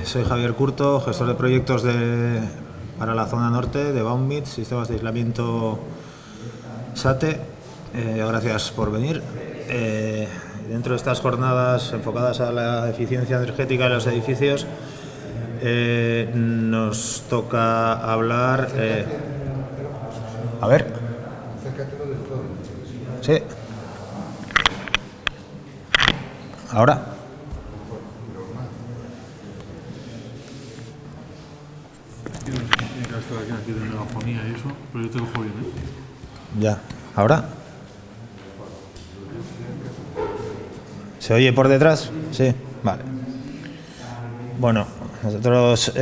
Soy Javier Curto, gestor de proyectos para la zona norte de Baumit, sistemas de aislamiento SATE. Gracias por venir. Dentro de estas jornadas enfocadas a la eficiencia energética de los edificios, nos toca hablar... A ver. Sí. Ahora. Aquí de megafonía y eso, pero yo te cojo bien, Ya. ¿Ahora? ¿Se oye por detrás? Sí. Vale. Bueno, nosotros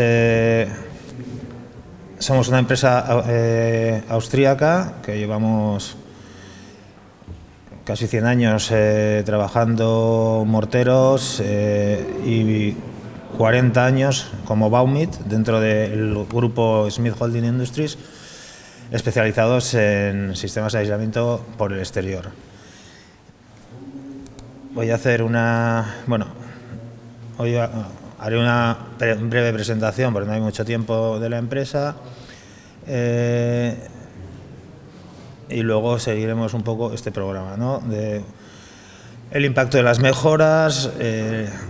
somos una empresa austríaca que llevamos casi 100 años trabajando morteros y 40 años como Baumit dentro del grupo Smith Holding Industries, especializados en sistemas de aislamiento por el exterior. Voy a hacer hoy haré una breve presentación porque no hay mucho tiempo de la empresa y luego seguiremos un poco este programa, ¿no? El impacto de las mejoras,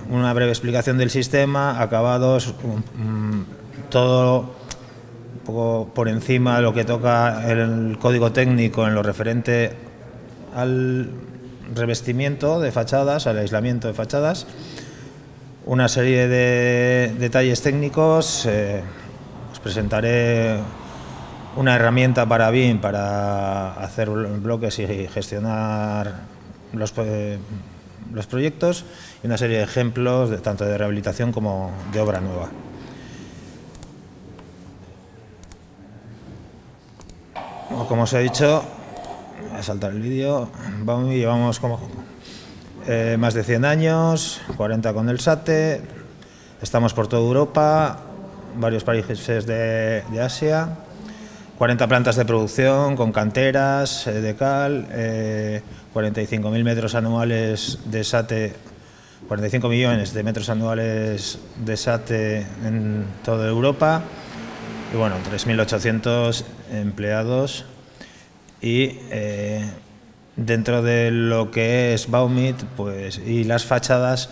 una breve explicación del sistema, acabados, todo un poco por encima de lo que toca el código técnico en lo referente al revestimiento de fachadas, al aislamiento de fachadas, una serie de detalles técnicos. Os presentaré una herramienta para BIM para hacer bloques y gestionar los proyectos y una serie de ejemplos tanto de rehabilitación como de obra nueva. Como os he dicho, voy a saltar el vídeo. Llevamos como más de 100 años, 40 con el SATE, estamos por toda Europa, varios países de Asia, 40 plantas de producción con canteras de cal, 45.000 metros anuales de SATE, 45 millones de metros anuales de SATE en toda Europa y 3.800 empleados y dentro de lo que es Baumit y las fachadas,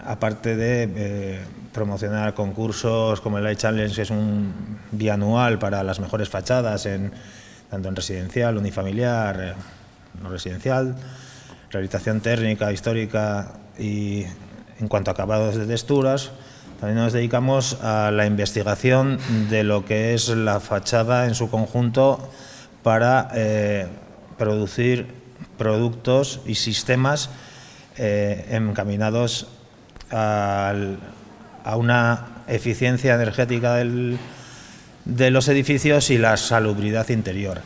aparte de promocionar concursos como el Light Challenge, que es un bianual para las mejores fachadas tanto en residencial, unifamiliar, no residencial, rehabilitación térmica, histórica y en cuanto a acabados de texturas, también nos dedicamos a la investigación de lo que es la fachada en su conjunto para producir productos y sistemas encaminados a una eficiencia energética de los edificios y la salubridad interior.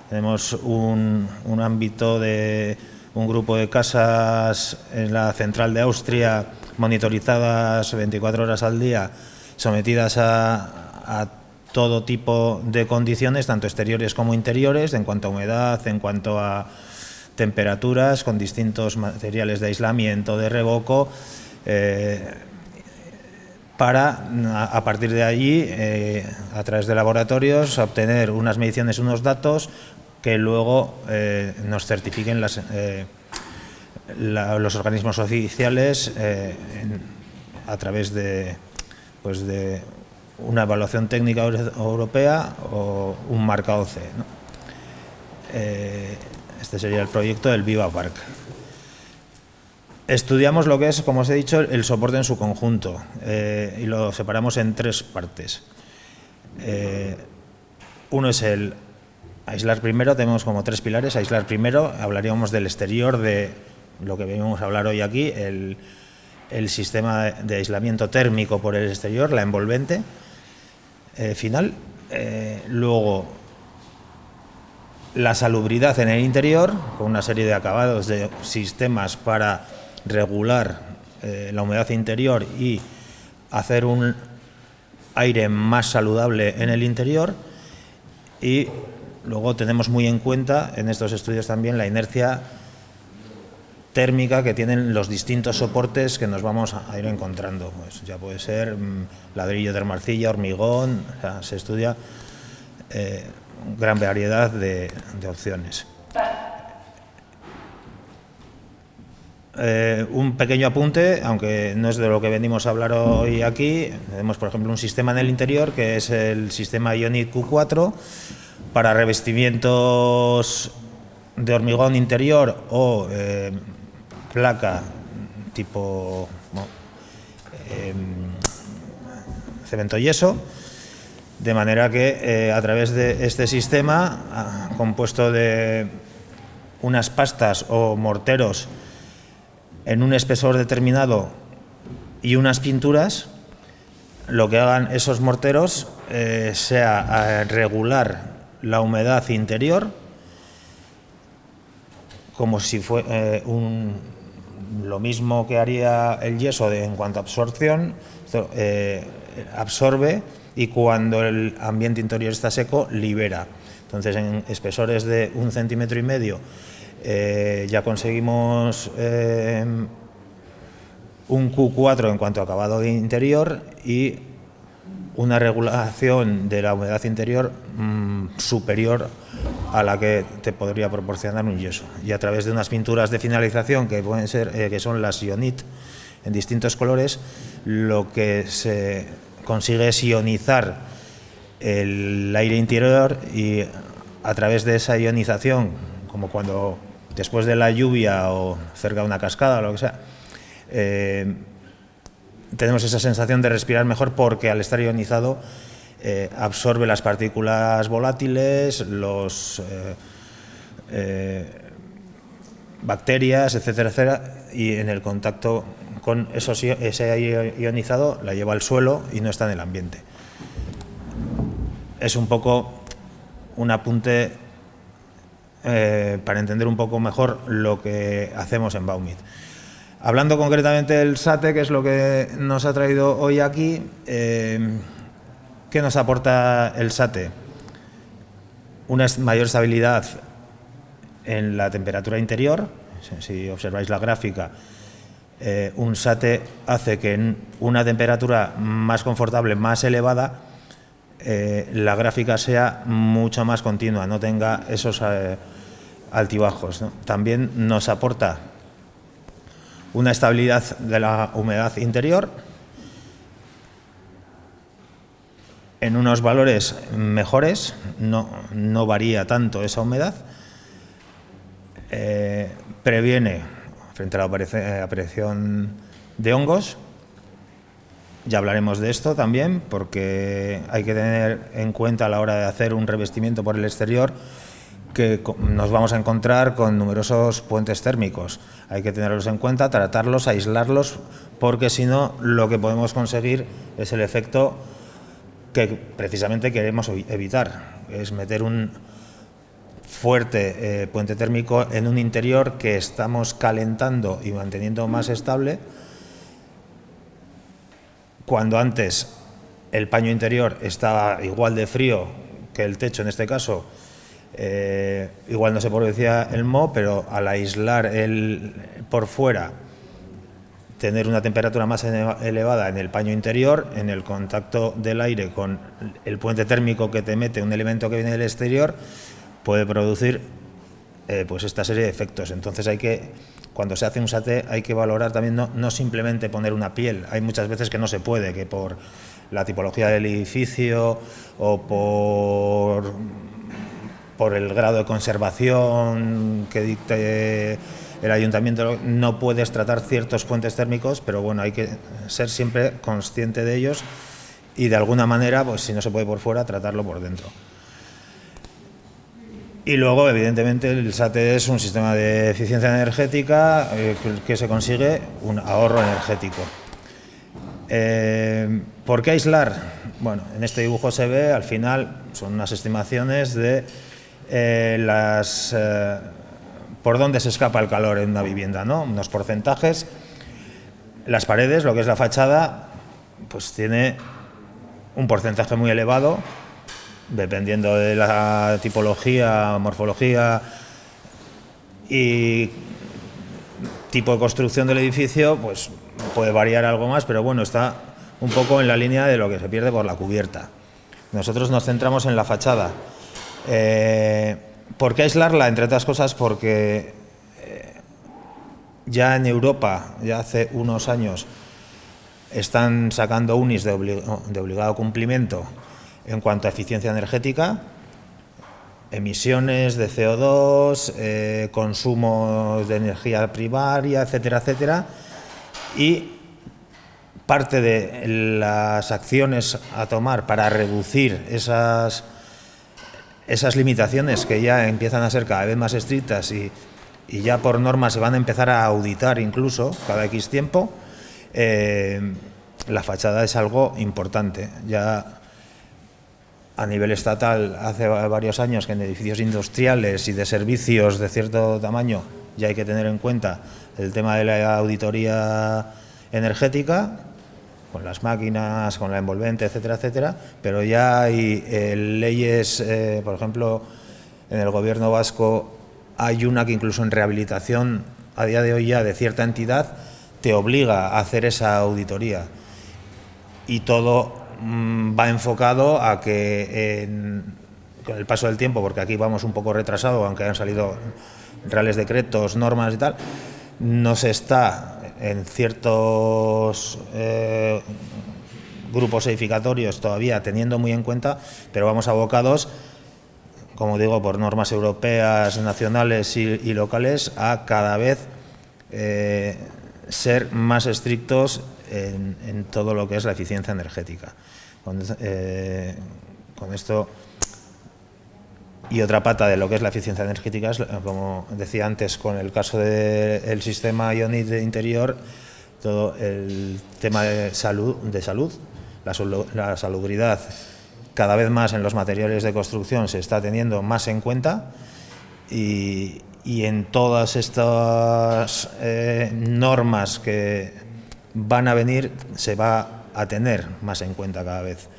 Tenemos un ámbito de un grupo de casas en la central de Austria monitorizadas 24 horas al día, sometidas a todo tipo de condiciones, tanto exteriores como interiores, en cuanto a humedad, en cuanto a temperaturas, con distintos materiales de aislamiento, de revoco, para, a partir de allí, a través de laboratorios, obtener unas mediciones, unos datos que luego nos certifiquen los organismos oficiales a través de una evaluación técnica europea o un marcado CE, ¿no? Este sería el proyecto del Viva Park. Estudiamos lo que es, como os he dicho, el soporte en su conjunto y lo separamos en tres partes. Uno es el aislar primero, tenemos como tres pilares. Aislar primero, hablaríamos del exterior, de lo que venimos a hablar hoy aquí, el sistema de aislamiento térmico por el exterior, la envolvente final. Luego, la salubridad en el interior, con una serie de acabados de sistemas para regular la humedad interior y hacer un aire más saludable en el interior. Y luego tenemos muy en cuenta en estos estudios también la inercia térmica que tienen los distintos soportes que nos vamos a ir encontrando. Pues ya puede ser ladrillo de arcilla, hormigón, o sea, se estudia gran variedad de opciones. Un pequeño apunte, aunque no es de lo que venimos a hablar hoy aquí. Tenemos, por ejemplo, un sistema en el interior que es el sistema Ionit Q4 para revestimientos de hormigón interior o placa tipo cemento yeso, de manera que a través de este sistema compuesto de unas pastas o morteros en un espesor determinado y unas pinturas, lo que hagan esos morteros sea regular la humedad interior como si fuera lo mismo que haría el yeso en cuanto a absorción. Absorbe y cuando el ambiente interior está seco, libera. Entonces, en espesores de 1,5 centímetros ya conseguimos un Q4 en cuanto a acabado de interior y una regulación de la humedad interior superior a la que te podría proporcionar un yeso. Y a través de unas pinturas de finalización que pueden ser, que son las Ionit en distintos colores, lo que se consigue es ionizar el aire interior, y a través de esa ionización, como cuando después de la lluvia o cerca de una cascada o lo que sea, tenemos esa sensación de respirar mejor, porque al estar ionizado absorbe las partículas volátiles, los bacterias, etcétera, etcétera, y en el contacto con ese aire ionizado la lleva al suelo y no está en el ambiente. Es un poco un apunte para entender un poco mejor lo que hacemos en Baumit. Hablando concretamente del SATE, que es lo que nos ha traído hoy aquí, ¿qué nos aporta el SATE? Una mayor estabilidad en la temperatura interior. Si observáis la gráfica, un SATE hace que en una temperatura más confortable, más elevada, la gráfica sea mucho más continua, no tenga esos altibajos, ¿no? También nos aporta una estabilidad de la humedad interior en unos valores mejores, no varía tanto esa humedad, previene frente a la aparición de hongos. Ya hablaremos de esto también, porque hay que tener en cuenta a la hora de hacer un revestimiento por el exterior que nos vamos a encontrar con numerosos puentes térmicos. Hay que tenerlos en cuenta, tratarlos, aislarlos, porque si no, lo que podemos conseguir es el efecto que precisamente queremos evitar, es meter un fuerte puente térmico en un interior que estamos calentando y manteniendo más estable, cuando antes el paño interior estaba igual de frío que el techo en este caso. Igual no se producía el moho, pero al aislar por fuera, tener una temperatura más elevada en el paño interior, en el contacto del aire con el puente térmico que te mete un elemento que viene del exterior, puede producir pues esta serie de efectos. Entonces cuando se hace un SATE hay que valorar también no simplemente poner una piel. Hay muchas veces que no se puede, que por la tipología del edificio o por el grado de conservación que dicte el ayuntamiento, no puedes tratar ciertos puentes térmicos, pero bueno, hay que ser siempre consciente de ellos y de alguna manera, pues si no se puede por fuera, tratarlo por dentro. Y luego, evidentemente, el SATE es un sistema de eficiencia energética que se consigue un ahorro energético. ¿Por qué aislar? Bueno, en este dibujo se ve, al final, son unas estimaciones de por dónde se escapa el calor en una vivienda, ¿no? Unos porcentajes. Las paredes, lo que es la fachada, pues tiene un porcentaje muy elevado, dependiendo de la tipología, morfología y tipo de construcción del edificio, pues puede variar algo más, pero bueno, está un poco en la línea de lo que se pierde por la cubierta. Nosotros nos centramos en la fachada. ¿Por qué aislarla? Entre otras cosas porque ya en Europa, ya hace unos años, están sacando UNIs de obligado cumplimiento en cuanto a eficiencia energética, emisiones de CO2, consumo de energía primaria, etcétera, etcétera, y parte de las acciones a tomar para reducir esas limitaciones que ya empiezan a ser cada vez más estrictas y ya por norma se van a empezar a auditar incluso cada X tiempo, la fachada es algo importante. Ya a nivel estatal, hace varios años que en edificios industriales y de servicios de cierto tamaño ya hay que tener en cuenta el tema de la auditoría energética, con las máquinas, con la envolvente, etcétera, etcétera, pero ya hay leyes, por ejemplo, en el gobierno vasco hay una que incluso en rehabilitación, a día de hoy ya de cierta entidad, te obliga a hacer esa auditoría. Y todo va enfocado a que con el paso del tiempo, porque aquí vamos un poco retrasado, aunque hayan salido reales decretos, normas y tal, no se está en ciertos grupos edificatorios todavía teniendo muy en cuenta, pero vamos abocados, como digo, por normas europeas, nacionales y locales, a cada vez ser más estrictos en todo lo que es la eficiencia energética. Con esto, y otra pata de lo que es la eficiencia energética es, como decía antes, con el caso del sistema IONIT de interior, todo el tema de salud, la salubridad, cada vez más en los materiales de construcción se está teniendo más en cuenta, y en todas estas normas que van a venir se va a tener más en cuenta cada vez.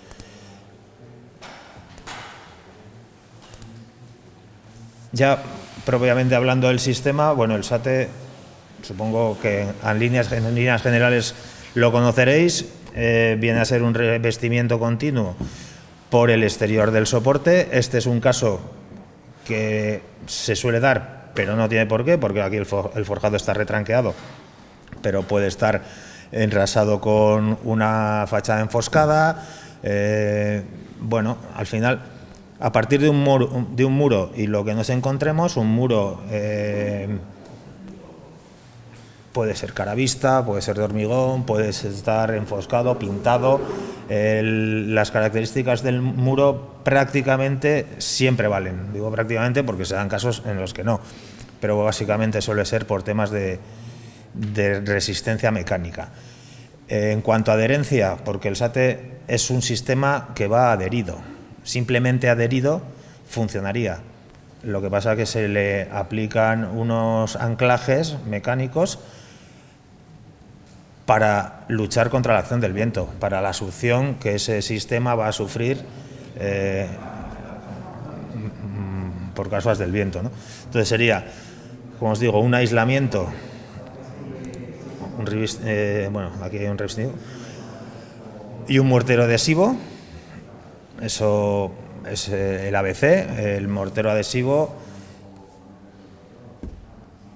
Ya propiamente hablando del sistema, bueno, el SATE, supongo que en líneas generales lo conoceréis, viene a ser un revestimiento continuo por el exterior del soporte. Este es un caso que se suele dar, pero no tiene por qué, porque aquí el forjado está retranqueado, pero puede estar enrasado con una fachada enfoscada. Bueno, al final, a partir de un muro y lo que nos encontremos, un muro puede ser caravista, puede ser de hormigón, puede estar enfoscado, pintado. Las características del muro prácticamente siempre valen. Digo prácticamente porque se dan casos en los que no, pero básicamente suele ser por temas de resistencia mecánica. En cuanto a adherencia, porque el SATE es un sistema que va adherido, simplemente adherido funcionaría. Lo que pasa es que se le aplican unos anclajes mecánicos para luchar contra la acción del viento, para la succión que ese sistema va a sufrir por causas del viento, ¿no? Entonces sería, como os digo, un aislamiento, bueno, aquí hay un revestido, y un mortero adhesivo. Eso es el ABC, el mortero adhesivo.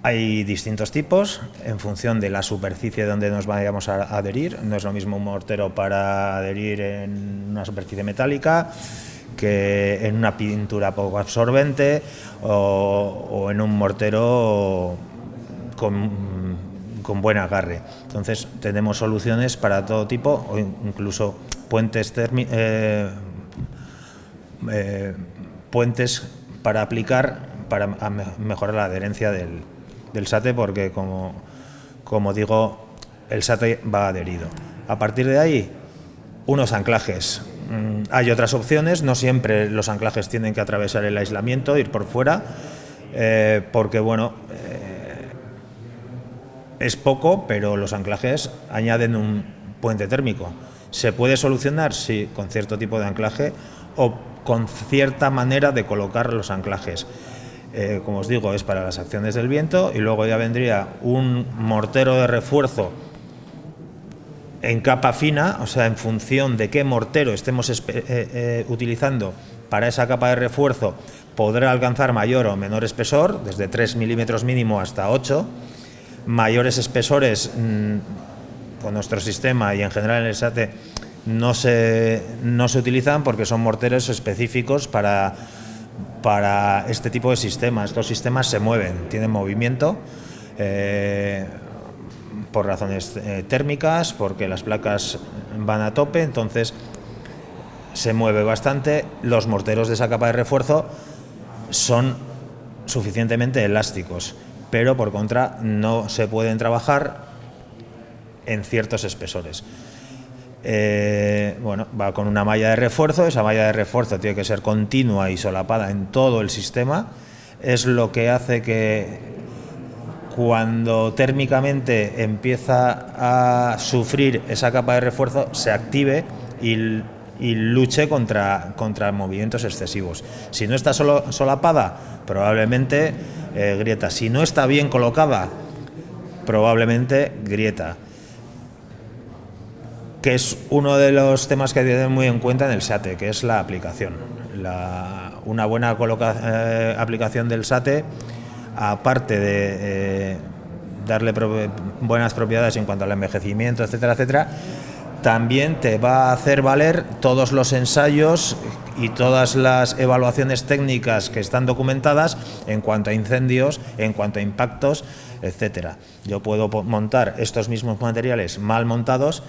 Hay distintos tipos en función de la superficie donde nos vayamos a adherir. No es lo mismo un mortero para adherir en una superficie metálica que en una pintura poco absorbente o en un mortero con buen agarre. Entonces tenemos soluciones para todo tipo, o incluso puentes para aplicar para mejorar la adherencia del SATE, porque como digo, el SATE va adherido. A partir de ahí, unos anclajes. Hay otras opciones, no siempre los anclajes tienen que atravesar el aislamiento, ir por fuera, porque bueno, es poco, pero los anclajes añaden un puente térmico. ¿Se puede solucionar? Sí, con cierto tipo de anclaje o con cierta manera de colocar los anclajes. como os digo, es para las acciones del viento, y luego ya vendría un mortero de refuerzo en capa fina, o sea, en función de qué mortero estemos utilizando para esa capa de refuerzo, podrá alcanzar mayor o menor espesor, desde 3 milímetros mínimo hasta 8. Mayores espesores con nuestro sistema y en general en el SATE no se utilizan porque son morteros específicos para este tipo de sistemas. Estos sistemas se mueven, tienen movimiento por razones térmicas, porque las placas van a tope, entonces se mueve bastante. Los morteros de esa capa de refuerzo son suficientemente elásticos, pero por contra no se pueden trabajar en ciertos espesores. Bueno, va con una malla de refuerzo. Esa malla de refuerzo tiene que ser continua y solapada en todo el sistema. Es lo que hace que cuando térmicamente empieza a sufrir esa capa de refuerzo se active y luche contra movimientos excesivos. Si no está solapada, probablemente grieta. Si no está bien colocada, probablemente grieta, que es uno de los temas que hay que tener muy en cuenta en el SATE, que es la aplicación. Una buena aplicación del SATE, aparte de darle buenas propiedades en cuanto al envejecimiento, etcétera, etcétera, también te va a hacer valer todos los ensayos y todas las evaluaciones técnicas que están documentadas en cuanto a incendios, en cuanto a impactos, etcétera. Yo puedo montar estos mismos materiales mal montados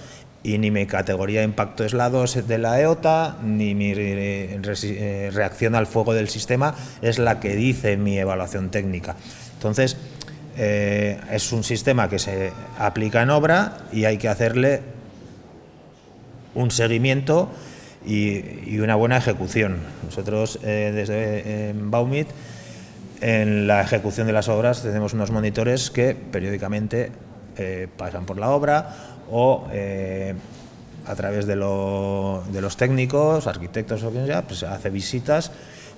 y ni mi categoría de impacto es la 2 de la EOTA, ni mi reacción al fuego del sistema es la que dice mi evaluación técnica. Entonces, es un sistema que se aplica en obra y hay que hacerle un seguimiento y una buena ejecución. Nosotros desde Baumit, en la ejecución de las obras, tenemos unos monitores que periódicamente pasan por la obra o a través de los técnicos, arquitectos o quien sea, pues hace visitas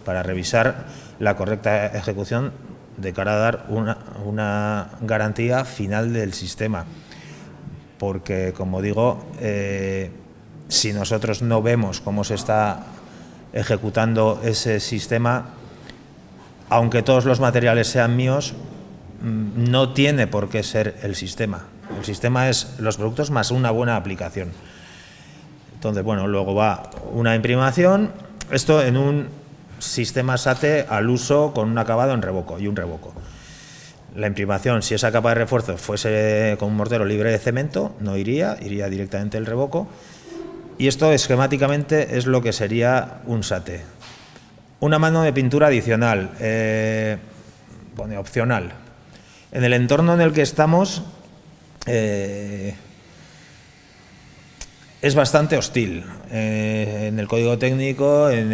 para revisar la correcta ejecución de cara a dar una garantía final del sistema. Porque, como digo, si nosotros no vemos cómo se está ejecutando ese sistema, aunque todos los materiales sean míos, no tiene por qué ser el sistema. El sistema es los productos más una buena aplicación. Entonces, bueno, luego va una imprimación. Esto en un sistema SATE al uso con un acabado en revoco y un revoco. La imprimación, si esa capa de refuerzo fuese con un mortero libre de cemento, no iría directamente el revoco. Y esto esquemáticamente es lo que sería un SATE. Una mano de pintura adicional, pone opcional. En el entorno en el que estamos es bastante hostil. En el código técnico, en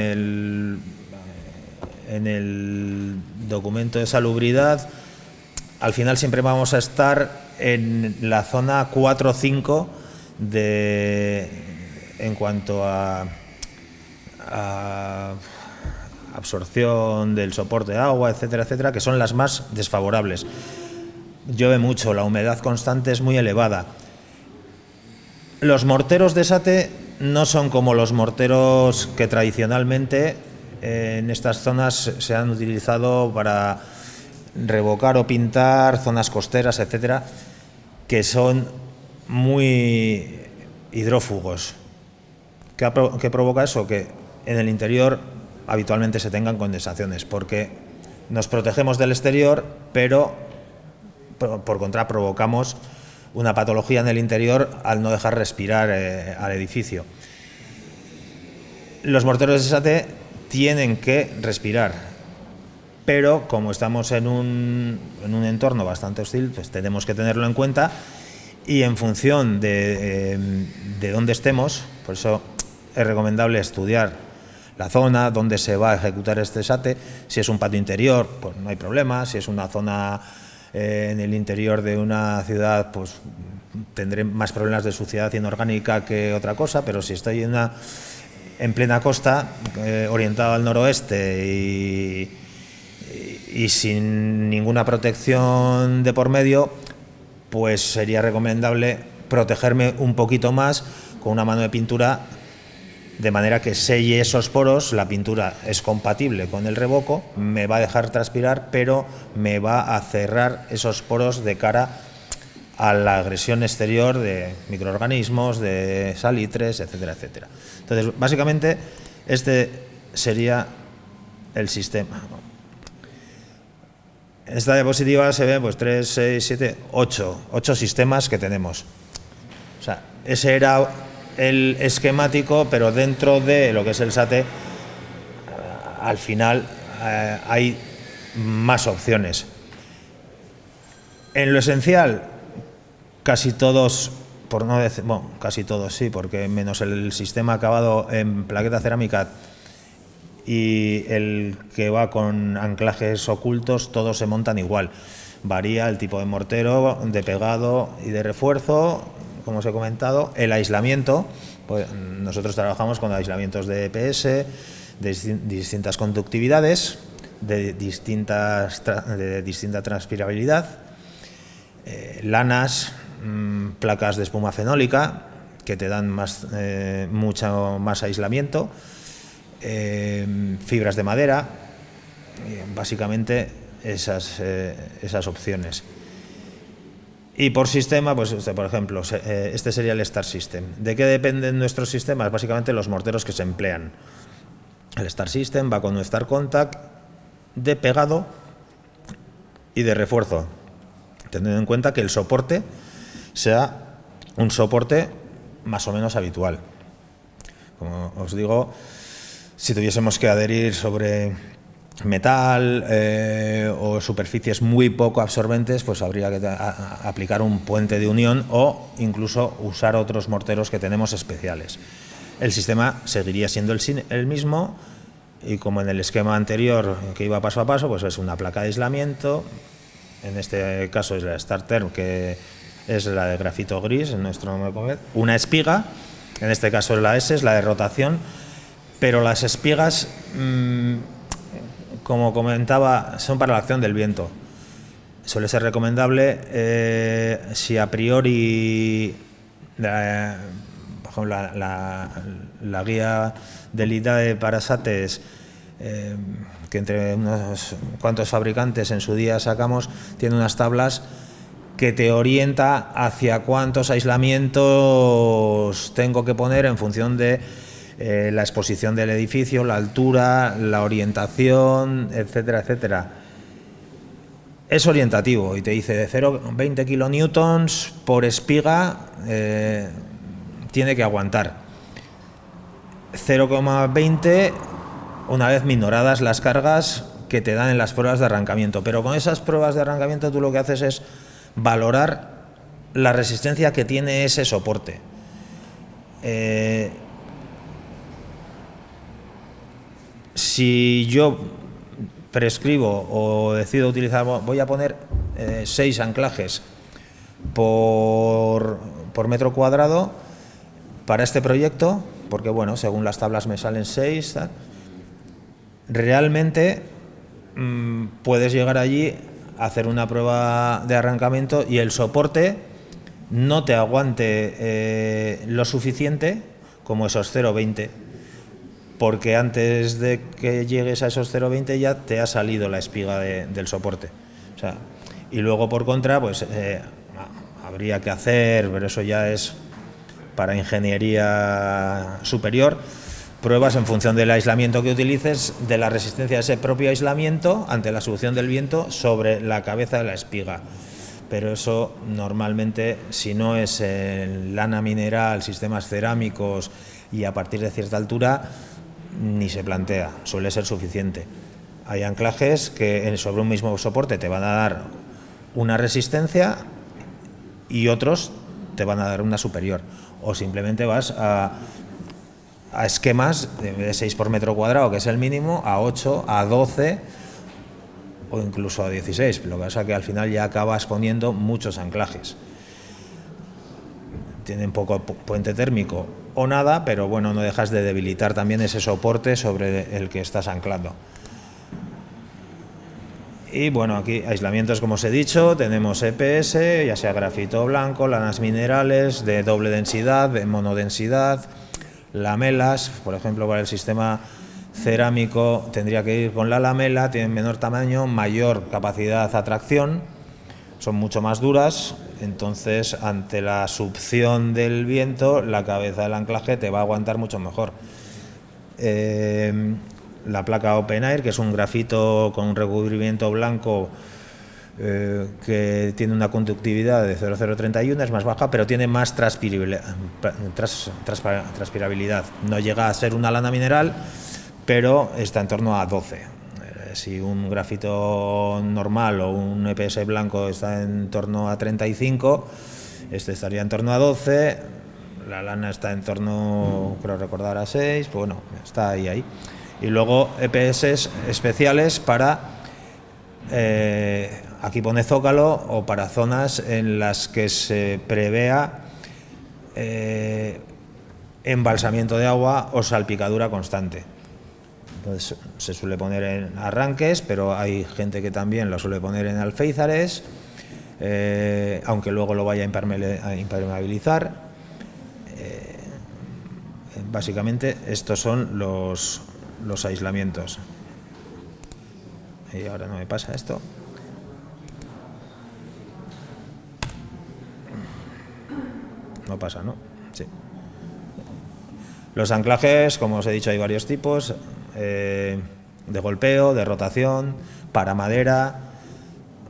el documento de salubridad, al final siempre vamos a estar en la zona 4 o 5 en cuanto a absorción del soporte de agua, etcétera, etcétera, que son las más desfavorables. Llueve mucho, la humedad constante es muy elevada. Los morteros de SATE no son como los morteros que tradicionalmente en estas zonas se han utilizado para revocar o pintar zonas costeras, etcétera, que son muy hidrófugos. ¿Qué provoca eso? Que en el interior habitualmente se tengan condensaciones, porque nos protegemos del exterior, pero por contra provocamos una patología en el interior al no dejar respirar al edificio. Los morteros de SATE tienen que respirar, pero como estamos en un entorno bastante hostil, pues tenemos que tenerlo en cuenta, y en función de dónde estemos, por eso es recomendable estudiar la zona donde se va a ejecutar este SATE. Si es un patio interior, pues no hay problema. Si es una zona en el interior de una ciudad, pues tendré más problemas de suciedad inorgánica que otra cosa, pero si estoy en plena costa, orientado al noroeste y sin ninguna protección de por medio, pues sería recomendable protegerme un poquito más con una mano de pintura, de manera que selle esos poros. La pintura es compatible con el revoco, me va a dejar transpirar, pero me va a cerrar esos poros de cara a la agresión exterior de microorganismos, de salitres, etcétera, etcétera. Entonces, básicamente, este sería el sistema. En esta diapositiva se ven pues 3, 6, 7, 8 sistemas que tenemos. O sea, ese era el esquemático, pero dentro de lo que es el SATE, al final hay más opciones. En lo esencial, casi todos, por no decir, bueno, casi todos sí, porque menos el sistema acabado en plaqueta cerámica y el que va con anclajes ocultos, todos se montan igual. Varía el tipo de mortero, de pegado y de refuerzo, como os he comentado. El aislamiento, pues nosotros trabajamos con aislamientos de EPS, de distintas conductividades, de distinta transpirabilidad, lanas, placas de espuma fenólica que te dan mucho más aislamiento, fibras de madera, básicamente esas opciones. Y por sistema, pues por ejemplo, este sería el Star System. ¿De qué dependen nuestros sistemas? Básicamente los morteros que se emplean. El Star System va con un Star Contact de pegado y de refuerzo, teniendo en cuenta que el soporte sea un soporte más o menos habitual. Como os digo, si tuviésemos que adherir sobre metal o superficies muy poco absorbentes, pues habría que aplicar un puente de unión o incluso usar otros morteros que tenemos especiales. El sistema seguiría siendo el mismo, y como en el esquema anterior que iba paso a paso, pues es una placa de aislamiento. En este caso es la Starter, que es la de grafito gris, en nuestro una espiga, en este caso es la S, es la de rotación, pero las espigas, como comentaba, son para la acción del viento. Suele ser recomendable, si a priori, por ejemplo, la guía del IDAE para SATES, que entre unos cuantos fabricantes en su día sacamos, tiene unas tablas que te orienta hacia cuántos aislamientos tengo que poner en función de la exposición del edificio, la altura, la orientación, etcétera, etcétera. Es orientativo y te dice de 0,20 kilonewtons por espiga tiene que aguantar. 0,20 una vez minoradas las cargas que te dan en las pruebas de arrancamiento. Pero con esas pruebas de arrancamiento tú lo que haces es valorar la resistencia que tiene ese soporte. Si yo prescribo o decido utilizar, voy a poner 6 anclajes por metro cuadrado para este proyecto, porque bueno, según las tablas me salen 6, realmente puedes llegar allí a hacer una prueba de arrancamiento y el soporte no te aguante lo suficiente como esos 0,20, porque antes de que llegues a esos 0,20 ya te ha salido la espiga del soporte. O sea, y luego por contra, pues habría que hacer, pero eso ya es para ingeniería superior, pruebas en función del aislamiento que utilices, de la resistencia de ese propio aislamiento ante la solución del viento sobre la cabeza de la espiga. Pero eso normalmente, si no es en lana mineral, sistemas cerámicos y a partir de cierta altura, ni se plantea, suele ser suficiente. Hay anclajes que sobre un mismo soporte te van a dar una resistencia y otros te van a dar una superior, o simplemente vas a esquemas de 6 por metro cuadrado, que es el mínimo, a 8, a 12 o incluso a 16, lo que pasa es que al final ya acabas poniendo muchos anclajes. Tienen poco puente térmico o nada, pero bueno, no dejas de debilitar también ese soporte sobre el que estás anclando. Y bueno, aquí aislamientos, como os he dicho, tenemos EPS, ya sea grafito blanco, lanas minerales de doble densidad, de monodensidad, lamelas, por ejemplo, para el sistema cerámico tendría que ir con la lamela, tienen menor tamaño, mayor capacidad de atracción, son mucho más duras, entonces ante la succión del viento la cabeza del anclaje te va a aguantar mucho mejor. La placa Open Air, que es un grafito con un recubrimiento blanco que tiene una conductividad de 0,031, es más baja, pero tiene más transpirabilidad. No llega a ser una lana mineral, pero está en torno a 12. Si un grafito normal o un EPS blanco está en torno a 35, este estaría en torno a 12, la lana está en torno, creo recordar, a 6, pues bueno, está ahí. Y luego EPS especiales para, aquí pone zócalo, o para zonas en las que se prevea embalsamiento de agua o salpicadura constante. Entonces se suele poner en arranques, pero hay gente que también lo suele poner en alféizares, aunque luego lo vaya a impermeabilizar. Básicamente estos son los aislamientos. Y ahora no me pasa esto. No pasa, ¿no? Sí. Los anclajes, como os he dicho, hay varios tipos. De golpeo, de rotación, para madera.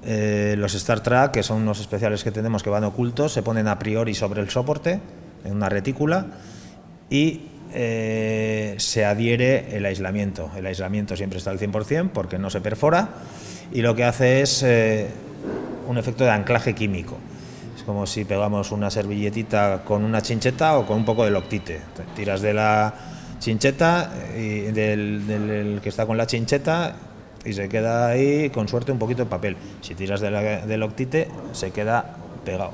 Los Star Track, que son unos especiales que tenemos que van ocultos, se ponen a priori sobre el soporte, en una retícula, y se adhiere el aislamiento. El aislamiento siempre está al 100% porque no se perfora, y lo que hace es un efecto de anclaje químico. Es como si pegamos una servilletita con una chincheta o con un poco de Loctite. Tiras de la chincheta y del que está con la chincheta y se queda ahí, con suerte, un poquito de papel. Si tiras de Loctite se queda pegado.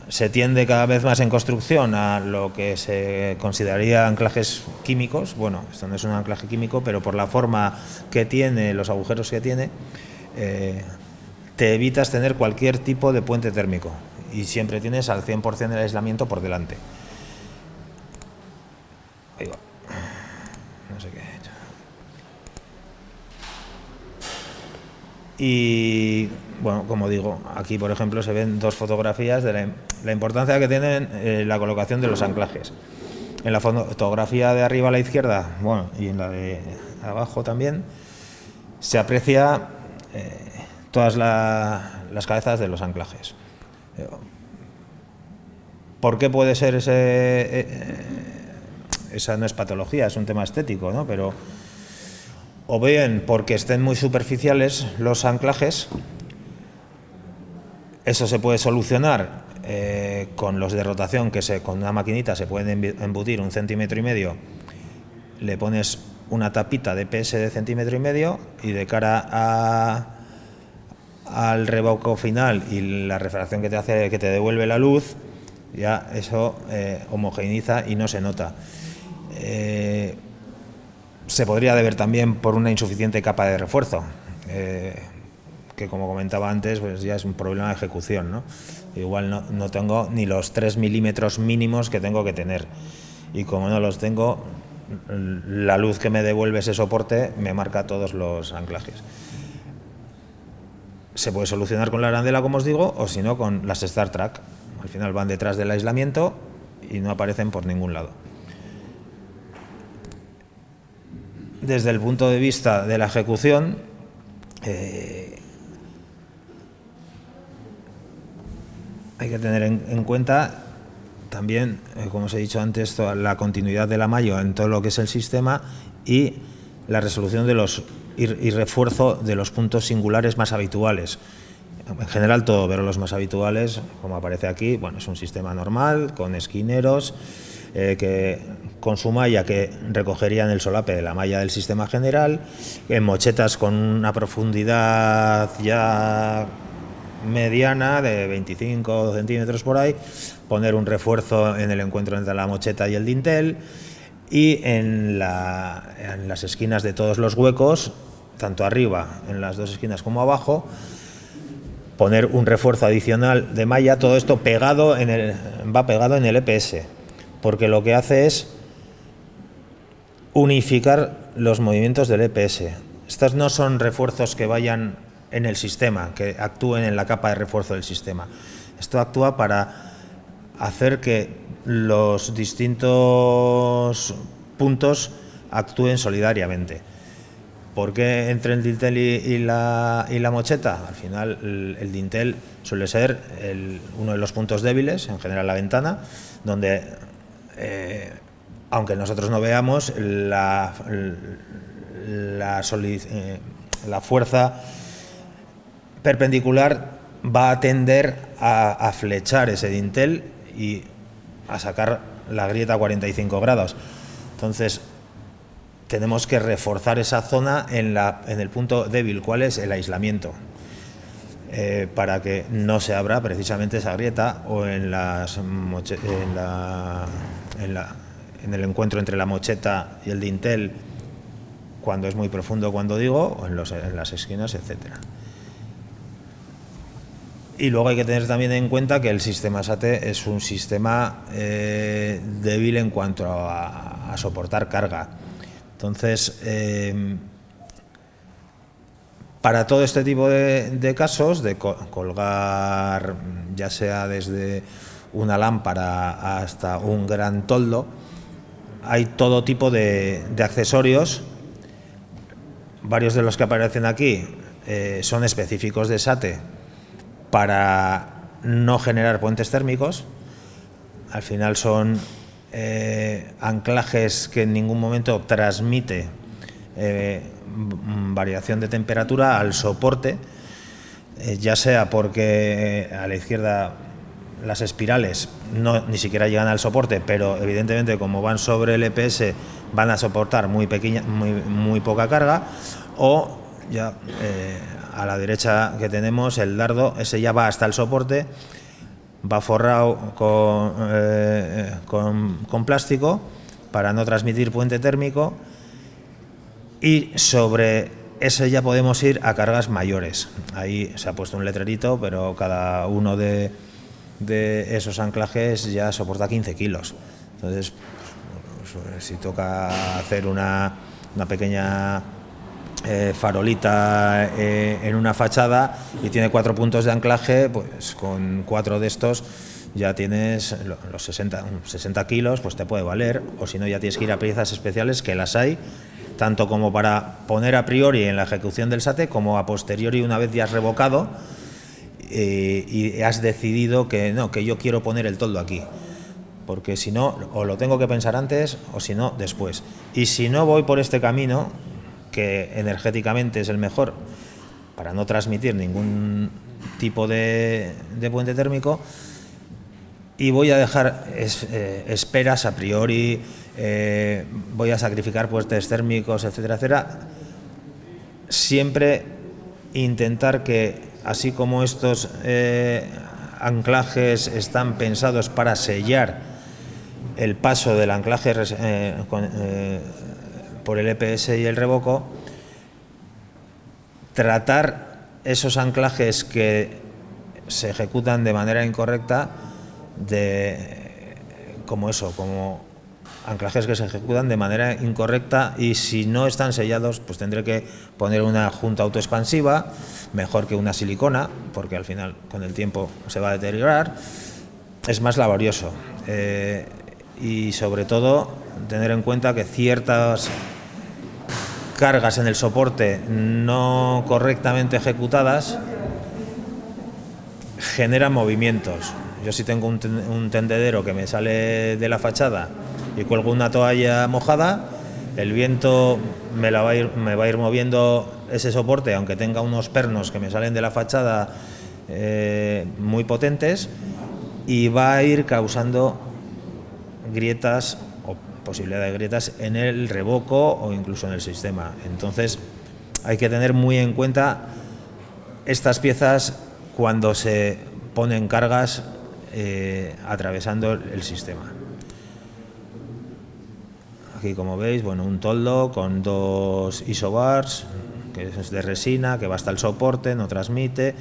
Se tiende cada vez más en construcción a lo que se consideraría anclajes químicos. Bueno, esto no es un anclaje químico, pero por la forma que tiene, los agujeros que tiene, te evitas tener cualquier tipo de puente térmico y siempre tienes al 100% del aislamiento por delante. Ahí va. No sé qué he hecho. Y bueno, como digo, aquí por ejemplo se ven dos fotografías de la importancia que tienen la colocación de los anclajes. En la fotografía de arriba a la izquierda, bueno, y en la de abajo también, se aprecia todas las cabezas de los anclajes. ¿Por qué puede ser esa no es patología, es un tema estético, ¿no? Pero o bien porque estén muy superficiales los anclajes, eso se puede solucionar con los de rotación, que con una maquinita se pueden embutir 1,5 centímetros, le pones una tapita de PS de 1,5 centímetros y de cara al revoco final y la refracción que te hace, que te devuelve la luz, ya eso homogeneiza y no se nota. Se podría deber también por una insuficiente capa de refuerzo, que como comentaba antes, pues ya es un problema de ejecución, ¿no? Igual no tengo ni los 3 milímetros mínimos que tengo que tener, y como no los tengo, la luz que me devuelve ese soporte me marca todos los anclajes. Se puede solucionar con la arandela, como os digo, o si no con las Star Track. Al final van detrás del aislamiento y no aparecen por ningún lado. Desde el punto de vista de la ejecución, hay que tener en cuenta también, como os he dicho antes, la continuidad de la malla en todo lo que es el sistema y la resolución de y refuerzo de los puntos singulares más habituales. En general todo, pero los más habituales, como aparece aquí, bueno, es un sistema normal, con esquineros, con su malla que recogerían el solape de la malla del sistema general, en mochetas con una profundidad ya mediana de 25 centímetros por ahí, poner un refuerzo en el encuentro entre la mocheta y el dintel, y en las esquinas de todos los huecos tanto arriba en las dos esquinas como abajo, poner un refuerzo adicional de malla, todo esto va pegado en el EPS, porque lo que hace es unificar los movimientos del EPS. Estos no son refuerzos que vayan en el sistema, que actúen en la capa de refuerzo del sistema. Esto actúa para hacer que los distintos puntos actúen solidariamente. ¿Por qué entre el dintel y la mocheta? Al final el dintel suele ser uno de los puntos débiles, en general la ventana, donde aunque nosotros no veamos, la fuerza perpendicular va a tender a flechar ese dintel y a sacar la grieta a 45 grados. Entonces, tenemos que reforzar esa zona en el punto débil, ¿cuál es? El aislamiento, para que no se abra precisamente esa grieta o en el encuentro entre la mocheta y el dintel, cuando es muy profundo, cuando digo, o en las esquinas, etcétera. Y luego hay que tener también en cuenta que el sistema SATE es un sistema débil en cuanto a soportar carga. Entonces, para todo este tipo de casos, de colgar ya sea desde una lámpara hasta un gran toldo, hay todo tipo de accesorios. Varios de los que aparecen aquí son específicos de SATE para no generar puentes térmicos. Al final son anclajes que en ningún momento transmite variación de temperatura al soporte, ya sea porque a la izquierda las espirales ni siquiera llegan al soporte, pero evidentemente como van sobre el EPS van a soportar muy poca carga, o ya a la derecha que tenemos el dardo, ese ya va hasta el soporte, va forrado con plástico para no transmitir puente térmico, y sobre ese ya podemos ir a cargas mayores. Ahí se ha puesto un letrerito, pero cada uno de esos anclajes ya soporta 15 kilos. Entonces, pues, si toca hacer una pequeña farolita en una fachada y tiene 4 puntos de anclaje, pues con 4 de estos ya tienes los 60 kilos, pues te puede valer. O si no, ya tienes que ir a piezas especiales, que las hay, tanto como para poner a priori en la ejecución del SATE, como a posteriori, una vez ya has revocado y has decidido que no, que yo quiero poner el toldo aquí, porque si no, o lo tengo que pensar antes, o si no, después. Y si no voy por este camino, que energéticamente es el mejor para no transmitir ningún tipo de puente térmico, y voy a dejar esperas a priori, voy a sacrificar puentes térmicos, etcétera, etcétera, siempre intentar que, así como estos anclajes están pensados para sellar el paso del anclaje por el EPS y el revoco, tratar esos anclajes que se ejecutan de manera incorrecta como anclajes que se ejecutan de manera incorrecta, y si no están sellados, pues tendré que poner una junta autoexpansiva, mejor que una silicona, porque al final con el tiempo se va a deteriorar, es más laborioso. Y sobre todo tener en cuenta que ciertas cargas en el soporte no correctamente ejecutadas generan movimientos. Yo, si tengo un tendedero que me sale de la fachada y cuelgo una toalla mojada, el viento me va a ir moviendo ese soporte, aunque tenga unos pernos que me salen de la fachada muy potentes, y va a ir causando grietas o posibilidad de grietas en el revoco o incluso en el sistema. Entonces hay que tener muy en cuenta estas piezas cuando se ponen cargas atravesando el sistema. Aquí, como veis, bueno, un toldo con 2 isobars, que es de resina, que va hasta el soporte, no transmite,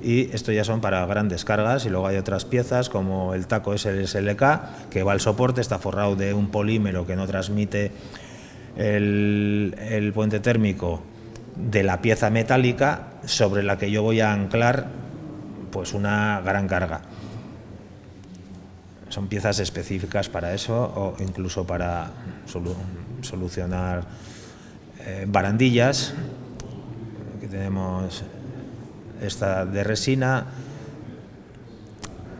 y esto ya son para grandes cargas. Y luego hay otras piezas como el taco SLK, que va al soporte, está forrado de un polímero que no transmite el puente térmico de la pieza metálica sobre la que yo voy a anclar pues una gran carga. Son piezas específicas para eso, o incluso para solucionar barandillas. Aquí tenemos esta de resina.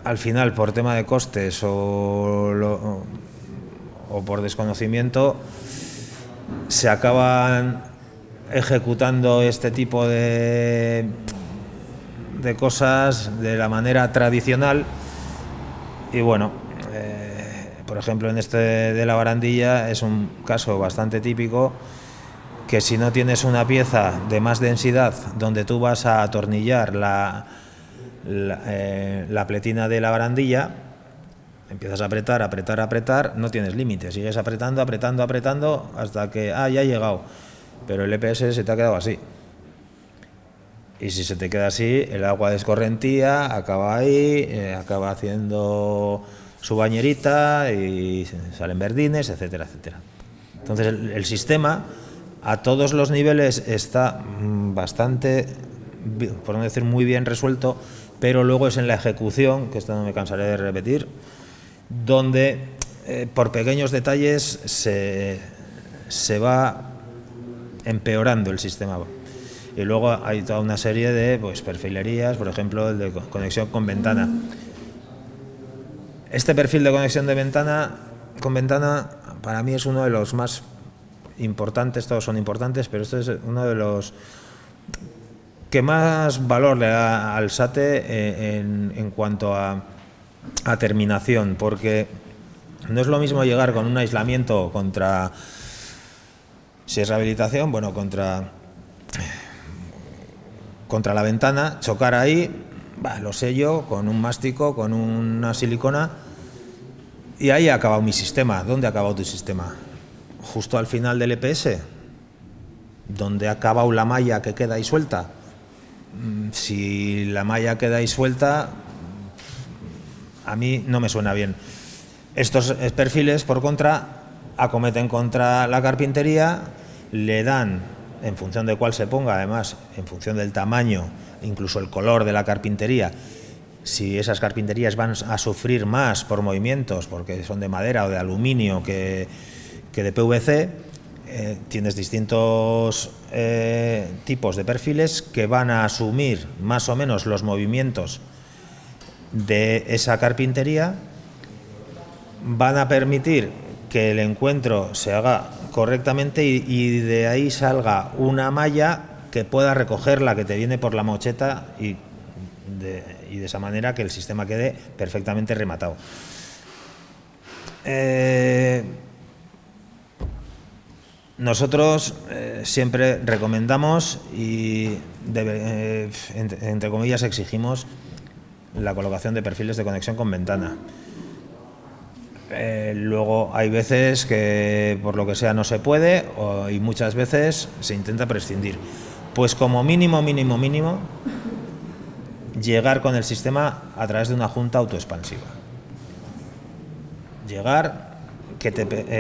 Al final, por tema de costes o por desconocimiento, se acaban ejecutando este tipo de cosas de la manera tradicional. Y bueno, por ejemplo, en este de la barandilla es un caso bastante típico, que si no tienes una pieza de más densidad donde tú vas a atornillar la pletina de la barandilla, empiezas a apretar, no tienes límite, sigues apretando hasta que ya ha llegado, pero el EPS se te ha quedado así. Y si se te queda así, el agua de escorrentía acaba ahí, acaba haciendo su bañerita y salen verdines, etcétera, etcétera. Entonces el sistema a todos los niveles está bastante, por no decir muy bien resuelto, pero luego es en la ejecución, que esto no me cansaré de repetir, donde por pequeños detalles se va empeorando el sistema. Y luego hay toda una serie de perfilerías, por ejemplo, el de conexión con ventana. Este perfil de conexión con ventana para mí es uno de los más importantes. Todos son importantes, pero este es uno de los que más valor le da al SATE en cuanto a terminación, porque no es lo mismo llegar con un aislamiento contra, si es rehabilitación, contra la ventana, chocar ahí, lo sello con un mástico, con una silicona, y ahí ha acabado mi sistema. ¿Dónde ha acabado tu sistema? Justo al final del EPS, donde ha acabado la malla que queda ahí suelta. Si la malla queda ahí suelta, a mí no me suena bien. Estos perfiles, por contra, acometen contra la carpintería, le dan, en función de cuál se ponga, además, en función del tamaño, incluso el color de la carpintería, si esas carpinterías van a sufrir más por movimientos, porque son de madera o de aluminio que de PVC, tienes distintos tipos de perfiles que van a asumir más o menos los movimientos de esa carpintería, van a permitir que el encuentro se haga correctamente y de ahí salga una malla que pueda recoger la que te viene por la mocheta y de esa manera que el sistema quede perfectamente rematado. Nosotros siempre recomendamos y entre comillas exigimos la colocación de perfiles de conexión con ventana. Luego hay veces que por lo que sea no se puede y muchas veces se intenta prescindir. Pues como mínimo llegar con el sistema a través de una junta autoexpansiva. Llegar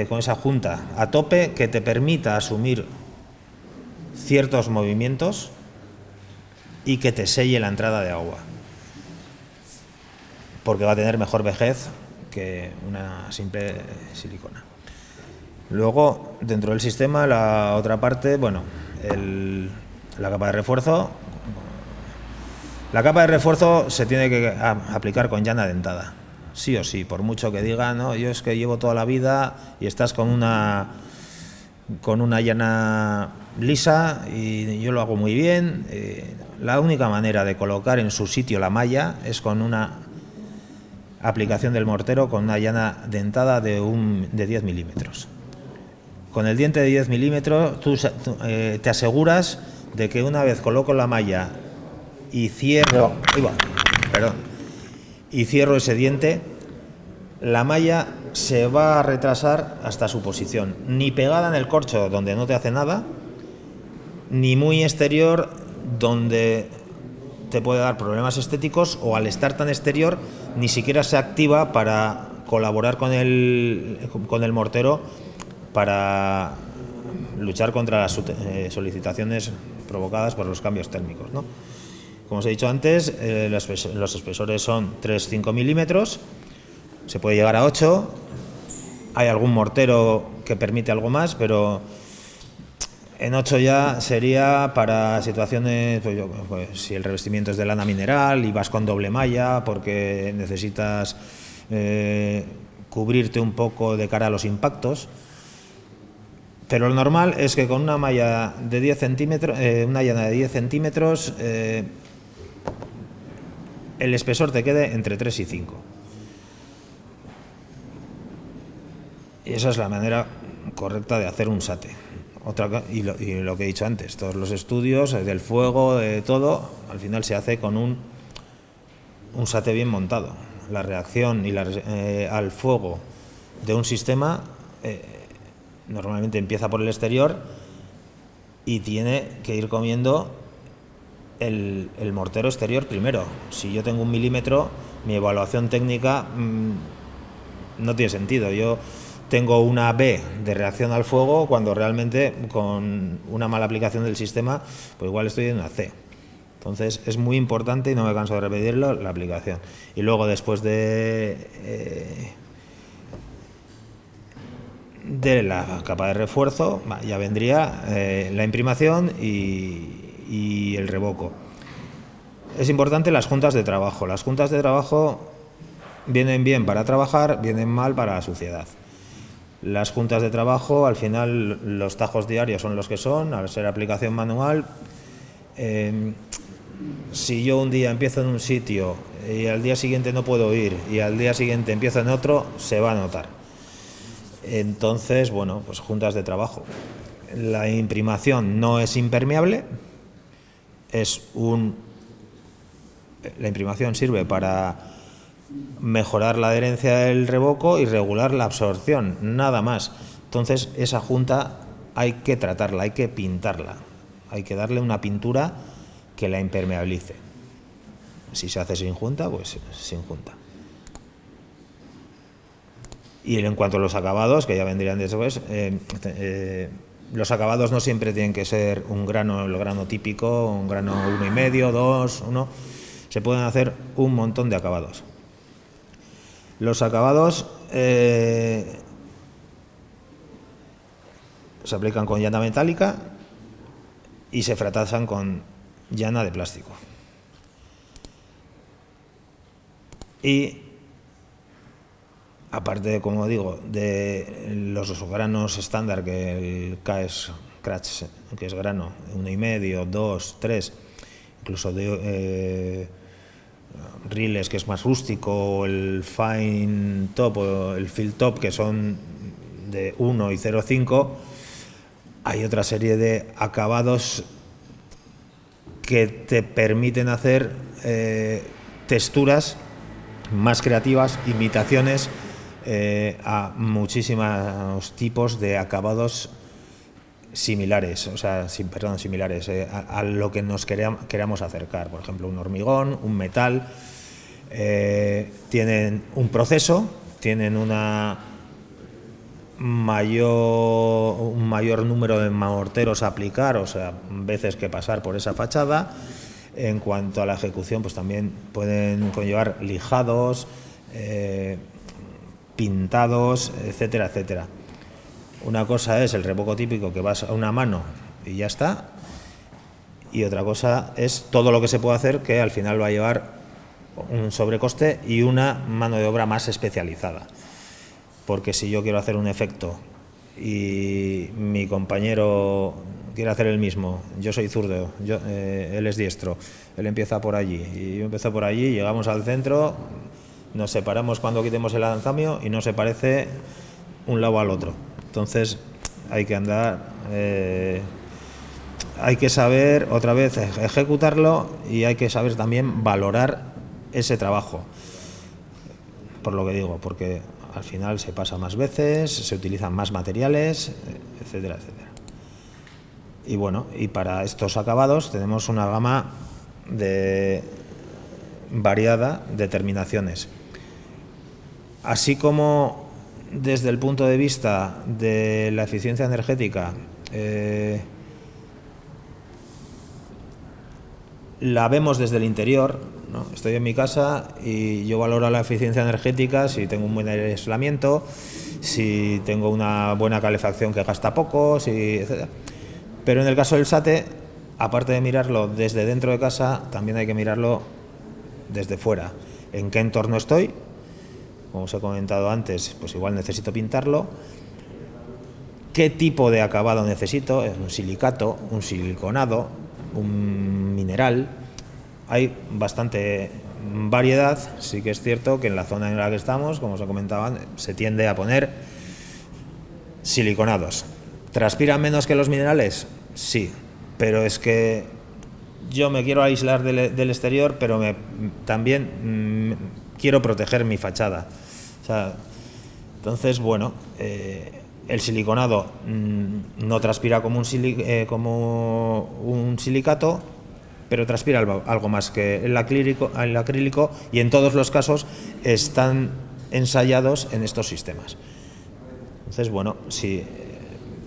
con esa junta a tope que te permita asumir ciertos movimientos y que te selle la entrada de agua, porque va a tener mejor vejez que una simple silicona. Luego, dentro del sistema, la otra parte, la capa de refuerzo. La capa de refuerzo se tiene que aplicar con llana dentada, sí o sí, por mucho que diga, no, yo es que llevo toda la vida y estás con una llana lisa y yo lo hago muy bien. La única manera de colocar en su sitio la malla es con una aplicación del mortero con una llana dentada de 10 milímetros. Con el diente de 10 milímetros tú te aseguras de que una vez coloco la malla y cierro ese diente, la malla se va a retrasar hasta su posición, ni pegada en el corcho donde no te hace nada, ni muy exterior, donde te puede dar problemas estéticos, o al estar tan exterior ni siquiera se activa para colaborar con el mortero para luchar contra las solicitaciones provocadas por los cambios térmicos, ¿no? Como os he dicho antes, los espesores son 3-5 milímetros, se puede llegar a 8, hay algún mortero que permite algo más, pero en 8 ya sería para situaciones, pues si el revestimiento es de lana mineral y vas con doble malla porque necesitas cubrirte un poco de cara a los impactos. Pero lo normal es que con una malla de 10 centímetros, una llana de 10 centímetros, el espesor te quede entre 3 y 5. Y esa es la manera correcta de hacer un sate. Y lo que he dicho antes, todos los estudios del fuego, de todo, al final se hace con un sate bien montado. La reacción al fuego de un sistema normalmente empieza por el exterior y tiene que ir comiendo el mortero exterior primero. Si yo tengo 1 milímetro, mi evaluación técnica no tiene sentido. Yo tengo una B de reacción al fuego cuando realmente con una mala aplicación del sistema pues igual estoy en una C. Entonces es muy importante, y no me canso de repetirlo, la aplicación. Y luego después de la capa de refuerzo ya vendría la imprimación y el revoco. Es importante las juntas de trabajo. Las juntas de trabajo vienen bien para trabajar, vienen mal para la suciedad. Las juntas de trabajo, al final los tajos diarios son los que son, al ser aplicación manual. Si yo un día empiezo en un sitio y al día siguiente no puedo ir y al día siguiente empiezo en otro, se va a notar. Entonces, bueno, pues juntas de trabajo. La imprimación no es impermeable, la imprimación sirve para mejorar la adherencia del revoco y regular la absorción, nada más. Entonces esa junta hay que tratarla, hay que pintarla, hay que darle una pintura que la impermeabilice. Si se hace sin junta, pues sin junta. Y en cuanto a los acabados, que ya vendrían después, los acabados no siempre tienen que ser el grano típico, un grano 1,5, 2, 1. Se pueden hacer un montón de acabados. Los acabados se aplican con llana metálica y se fratazan con llana de plástico. Y aparte, como digo, de los granos estándar, que el Scratch, que es grano 1,5, 2, 3, incluso de riles, que es más rústico, el fine top o el field top, que son de 1 y 0,5, hay otra serie de acabados que te permiten hacer texturas más creativas, imitaciones a muchísimos tipos de acabados similares, similares a lo que nos queramos acercar. Por ejemplo, un hormigón, un metal, tienen un proceso, tienen un mayor número de morteros a aplicar, o sea, veces que pasar por esa fachada. En cuanto a la ejecución, pues también pueden conllevar lijados, pintados, etcétera, etcétera. Una cosa es el revoco típico, que vas a una mano y ya está, y otra cosa es todo lo que se puede hacer, que al final va a llevar un sobrecoste y una mano de obra más especializada. Porque si yo quiero hacer un efecto y mi compañero quiere hacer el mismo, yo soy zurdo, él es diestro, él empieza por allí y yo empiezo por allí, llegamos al centro, nos separamos cuando quitemos el andamio y no se parece un lado al otro. Entonces hay que andar, hay que saber otra vez ejecutarlo, y hay que saber también valorar ese trabajo, por lo que digo, porque al final se pasa más veces, se utilizan más materiales, etcétera, etcétera. Y bueno, y para estos acabados tenemos una gama variada de terminaciones. Así como desde el punto de vista de la eficiencia energética, la vemos desde el interior, ¿no? Estoy en mi casa y yo valoro la eficiencia energética si tengo un buen aislamiento, si tengo una buena calefacción que gasta poco, etc. Pero en el caso del SATE, aparte de mirarlo desde dentro de casa, también hay que mirarlo desde fuera. ¿En qué entorno estoy? Como os he comentado antes, pues igual necesito pintarlo. ¿Qué tipo de acabado necesito? ¿Un silicato, un siliconado, un mineral? Hay bastante variedad. Sí que es cierto que en la zona en la que estamos, como os he comentado, se tiende a poner siliconados. ¿Transpiran menos que los minerales? Sí, pero es que yo me quiero aislar del exterior, pero también quiero proteger mi fachada. O sea, entonces, bueno, el siliconado no transpira como un silicato, pero transpira algo más que el acrílico, y en todos los casos están ensayados en estos sistemas. Entonces, bueno, si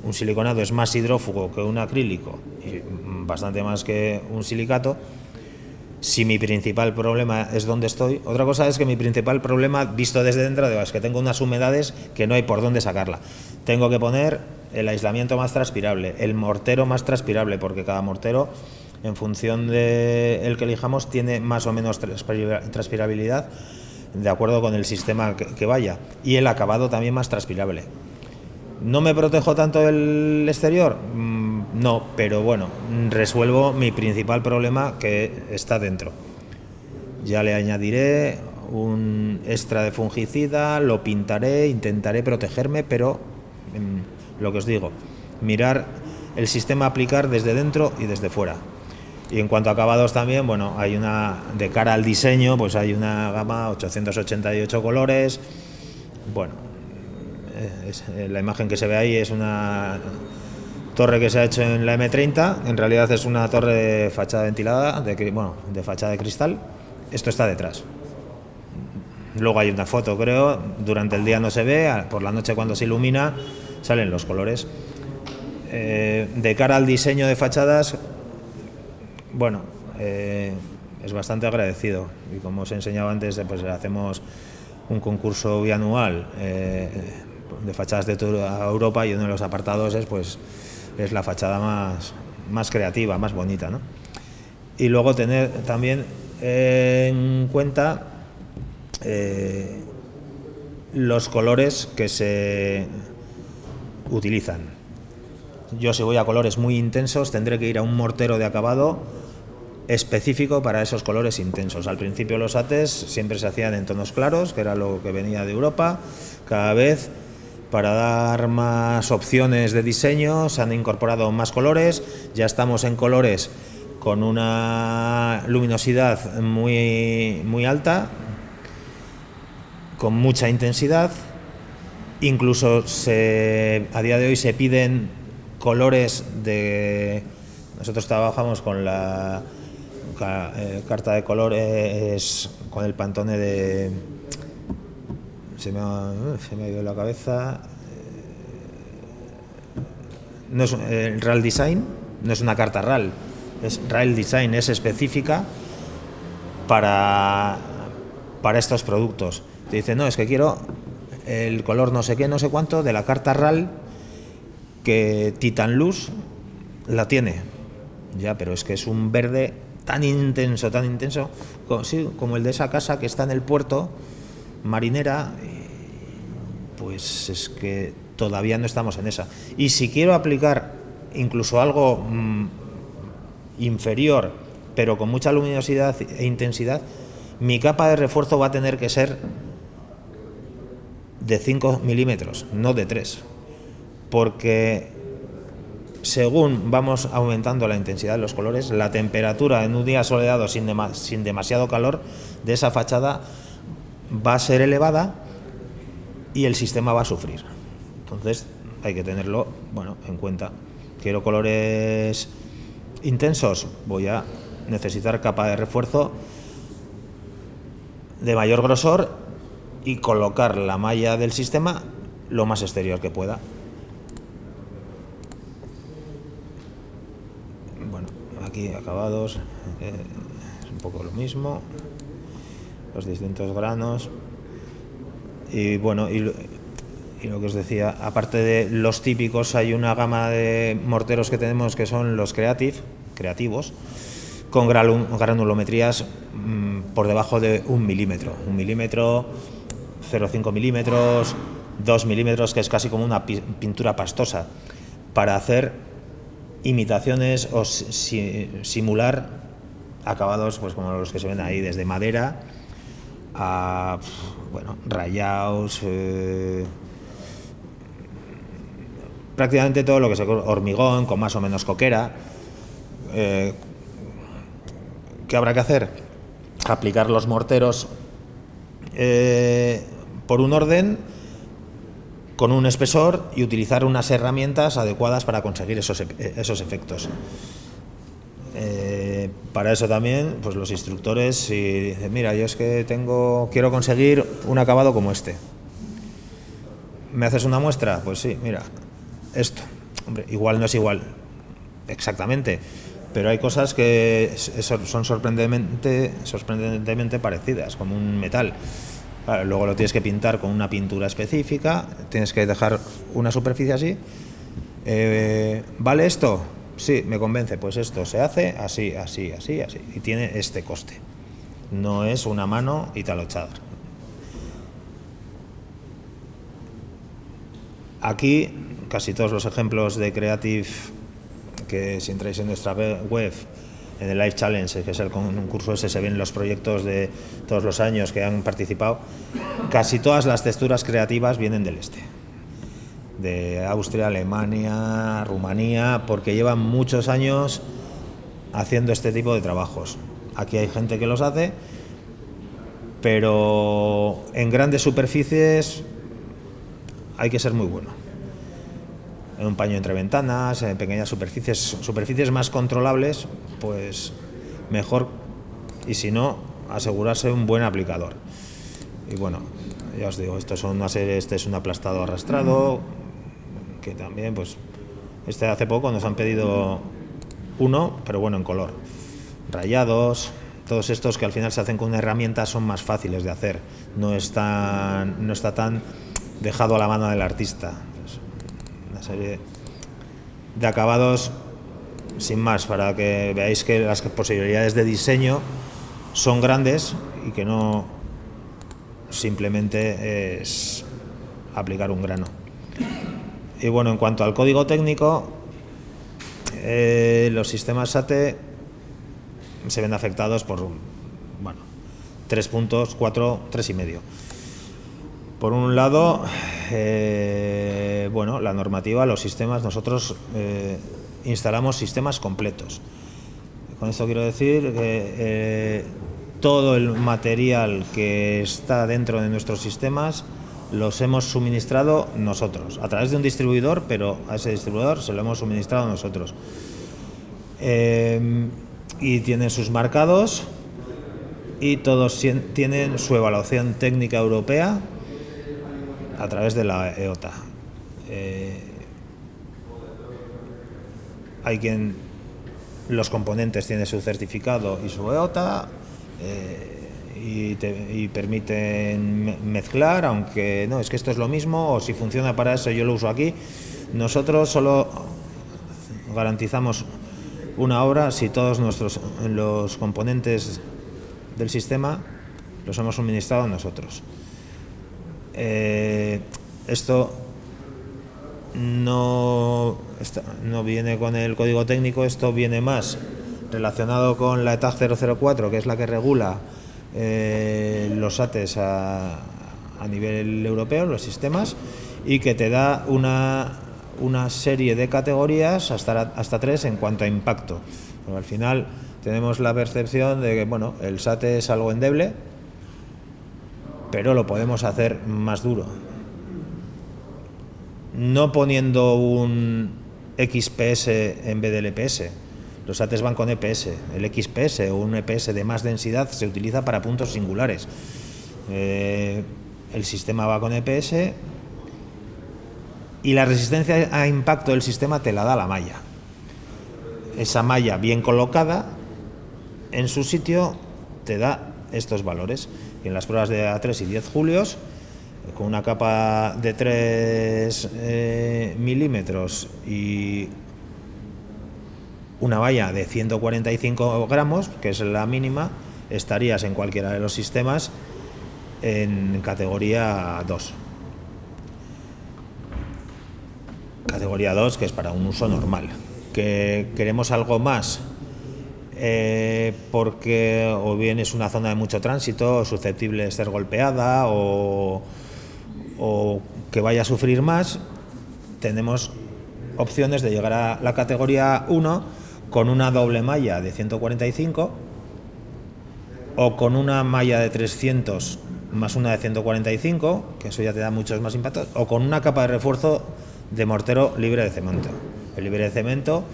un siliconado es más hidrófugo que un acrílico y bastante más que un silicato, si mi principal problema es dónde estoy, otra cosa es que mi principal problema, visto desde dentro, es que tengo unas humedades que no hay por dónde sacarla. Tengo que poner el aislamiento más transpirable, el mortero más transpirable, porque cada mortero, en función del que elijamos, tiene más o menos transpirabilidad de acuerdo con el sistema que vaya, y el acabado también más transpirable. ¿No me protejo tanto del exterior? No, pero bueno, resuelvo mi principal problema, que está dentro. Ya le añadiré un extra de fungicida, lo pintaré, intentaré protegerme, pero lo que os digo, mirar el sistema a aplicar desde dentro y desde fuera. Y en cuanto a acabados también, bueno, hay de cara al diseño, pues hay una gama 888 colores. Bueno, la imagen que se ve ahí es una torre que se ha hecho en la M30. En realidad es una torre de fachada ventilada, de fachada de cristal. Esto está detrás. Luego hay una foto, creo, durante el día no se ve, por la noche cuando se ilumina salen los colores. De cara al diseño de fachadas, bueno, es bastante agradecido, y como os he enseñado antes, pues hacemos un concurso bianual de fachadas de toda Europa, y uno de los apartados es la fachada más creativa, más bonita, ¿no? Y luego tener también en cuenta los colores que se utilizan. Yo, si voy a colores muy intensos, tendré que ir a un mortero de acabado específico para esos colores intensos. Al principio los SATES siempre se hacían en tonos claros, que era lo que venía de Europa. Cada vez, para dar más opciones de diseño, se han incorporado más colores. Ya estamos en colores con una luminosidad muy, muy alta, con mucha intensidad. Incluso a día de hoy se piden colores Nosotros trabajamos con la carta de colores, con el Pantone se me ha ido la cabeza. No es el RAL Design, no es una carta RAL, es RAL Design, es específica para estos productos. Te dice, no, es que quiero el color no sé qué, no sé cuánto, de la carta RAL, que Titan Luz la tiene. Ya, pero es que es un verde tan intenso, como el de esa casa que está en el puerto, marinera. Pues es que todavía no estamos en esa. Y si quiero aplicar incluso algo inferior, pero con mucha luminosidad e intensidad, mi capa de refuerzo va a tener que ser de 5 milímetros, no de 3, porque según vamos aumentando la intensidad de los colores, la temperatura en un día soleado sin demasiado calor de esa fachada va a ser elevada y el sistema va a sufrir. Entonces hay que tenerlo en cuenta. quiero colores intensos, voy a necesitar capa de refuerzo de mayor grosor y colocar la malla del sistema lo más exterior que pueda. Bueno, aquí acabados, es un poco lo mismo, los distintos granos. Y bueno, y lo que os decía, aparte de los típicos, hay una gama de morteros que tenemos que son los creativos, con granulometrías por debajo de 1 milímetro. 1 milímetro, 0,5 milímetros, 2 milímetros, que es casi como una pintura pastosa, para hacer imitaciones o simular acabados pues como los que se ven ahí, desde madera a rayados, prácticamente todo lo que se hormigón con más o menos coquera. ¿Qué habrá que hacer? Aplicar los morteros por un orden, con un espesor, y utilizar unas herramientas adecuadas para conseguir esos efectos. Para eso también, pues los instructores, si dicen, mira, yo es que quiero conseguir un acabado como este. ¿Me haces una muestra? Pues sí, mira, esto. Hombre, igual no es igual exactamente, pero hay cosas que son sorprendentemente parecidas, como un metal. Claro, luego lo tienes que pintar con una pintura específica, tienes que dejar una superficie así. ¿Vale esto? Sí, me convence, pues esto se hace así, así, así, así, y tiene este coste. No es una mano y talochador. Aquí, casi todos los ejemplos de Creative, que si entráis en nuestra web, en el Life Challenge, que es el concurso ese, se ven los proyectos de todos los años que han participado, casi todas las texturas creativas vienen del este. De Austria, Alemania, Rumanía, porque llevan muchos años haciendo este tipo de trabajos. Aquí hay gente que los hace, pero en grandes superficies hay que ser muy bueno. En un paño entre ventanas, en pequeñas superficies más controlables, pues mejor, y si no, asegurarse un buen aplicador. Y bueno, ya os digo, este es un aplastado arrastrado, que también, pues, hace poco nos han pedido uno, pero bueno, en color. Rayados, todos estos que al final se hacen con una herramienta son más fáciles de hacer, no está tan dejado a la mano del artista. Pues, una serie de acabados sin más, para que veáis que las posibilidades de diseño son grandes y que no simplemente es aplicar un grano. Y bueno, en cuanto al código técnico, los sistemas SATE se ven afectados por 3 puntos, 4, 3,5. Por un lado, la normativa, los sistemas, nosotros instalamos sistemas completos. Con esto quiero decir que todo el material que está dentro de nuestros sistemas los hemos suministrado nosotros, a través de un distribuidor, pero a ese distribuidor se lo hemos suministrado nosotros. Y tienen sus marcados y todos tienen su evaluación técnica europea a través de la EOTA. Hay quien los componentes tiene su certificado y su EOTA, y permiten mezclar, aunque no, es que esto es lo mismo, o si funciona para eso yo lo uso aquí. Nosotros solo garantizamos una obra si todos los componentes del sistema los hemos suministrado nosotros. Esto no viene con el código técnico, esto viene más relacionado con la ETAG 004, que es la que regula los SATES a nivel europeo, los sistemas, y que te da una serie de categorías, hasta 3 en cuanto a impacto. Pero al final tenemos la percepción de que el SATE es algo endeble, pero lo podemos hacer más duro. No poniendo un XPS en vez del EPS. Los SATs van con EPS. El XPS o un EPS de más densidad se utiliza para puntos singulares. El sistema va con EPS y la resistencia a impacto del sistema te la da la malla. Esa malla bien colocada en su sitio te da estos valores. Y en las pruebas de A3 y 10 julios, con una capa de 3 milímetros y una valla de 145 gramos, que es la mínima, estarías en cualquiera de los sistemas en categoría 2. Categoría 2, que es para un uso normal. Que queremos algo más, porque o bien es una zona de mucho tránsito, susceptible de ser golpeada, o que vaya a sufrir más, tenemos opciones de llegar a la categoría 1 con una doble malla de 145 o con una malla de 300 más una de 145, que eso ya te da muchos más impactos, o con una capa de refuerzo de mortero libre de cemento. El libre de cemento,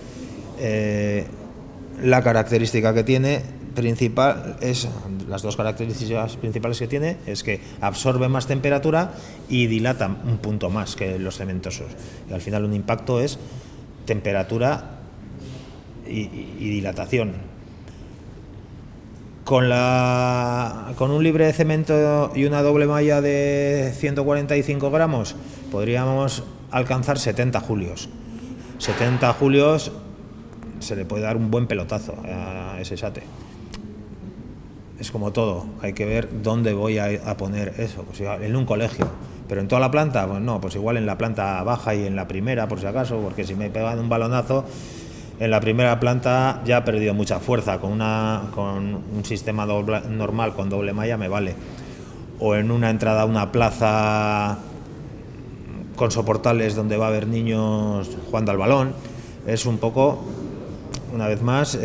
la característica que tiene principal es, las dos características principales que tiene es que absorbe más temperatura y dilata un punto más que los cementosos. Y al final un impacto es temperatura y dilatación. Con un libre de cemento y una doble malla de 145 gramos podríamos alcanzar 70 julios. 70 julios se le puede dar un buen pelotazo a ese SAT. Es como todo, hay que ver dónde voy a poner eso. Pues en un colegio, pero en toda la planta, pues no, pues igual en la planta baja y en la primera, por si acaso, porque si me pegan un balonazo en la primera planta ya ha perdido mucha fuerza. Con un sistema normal con doble malla me vale. O en una entrada a una plaza con soportales donde va a haber niños jugando al balón. Es un poco, una vez más,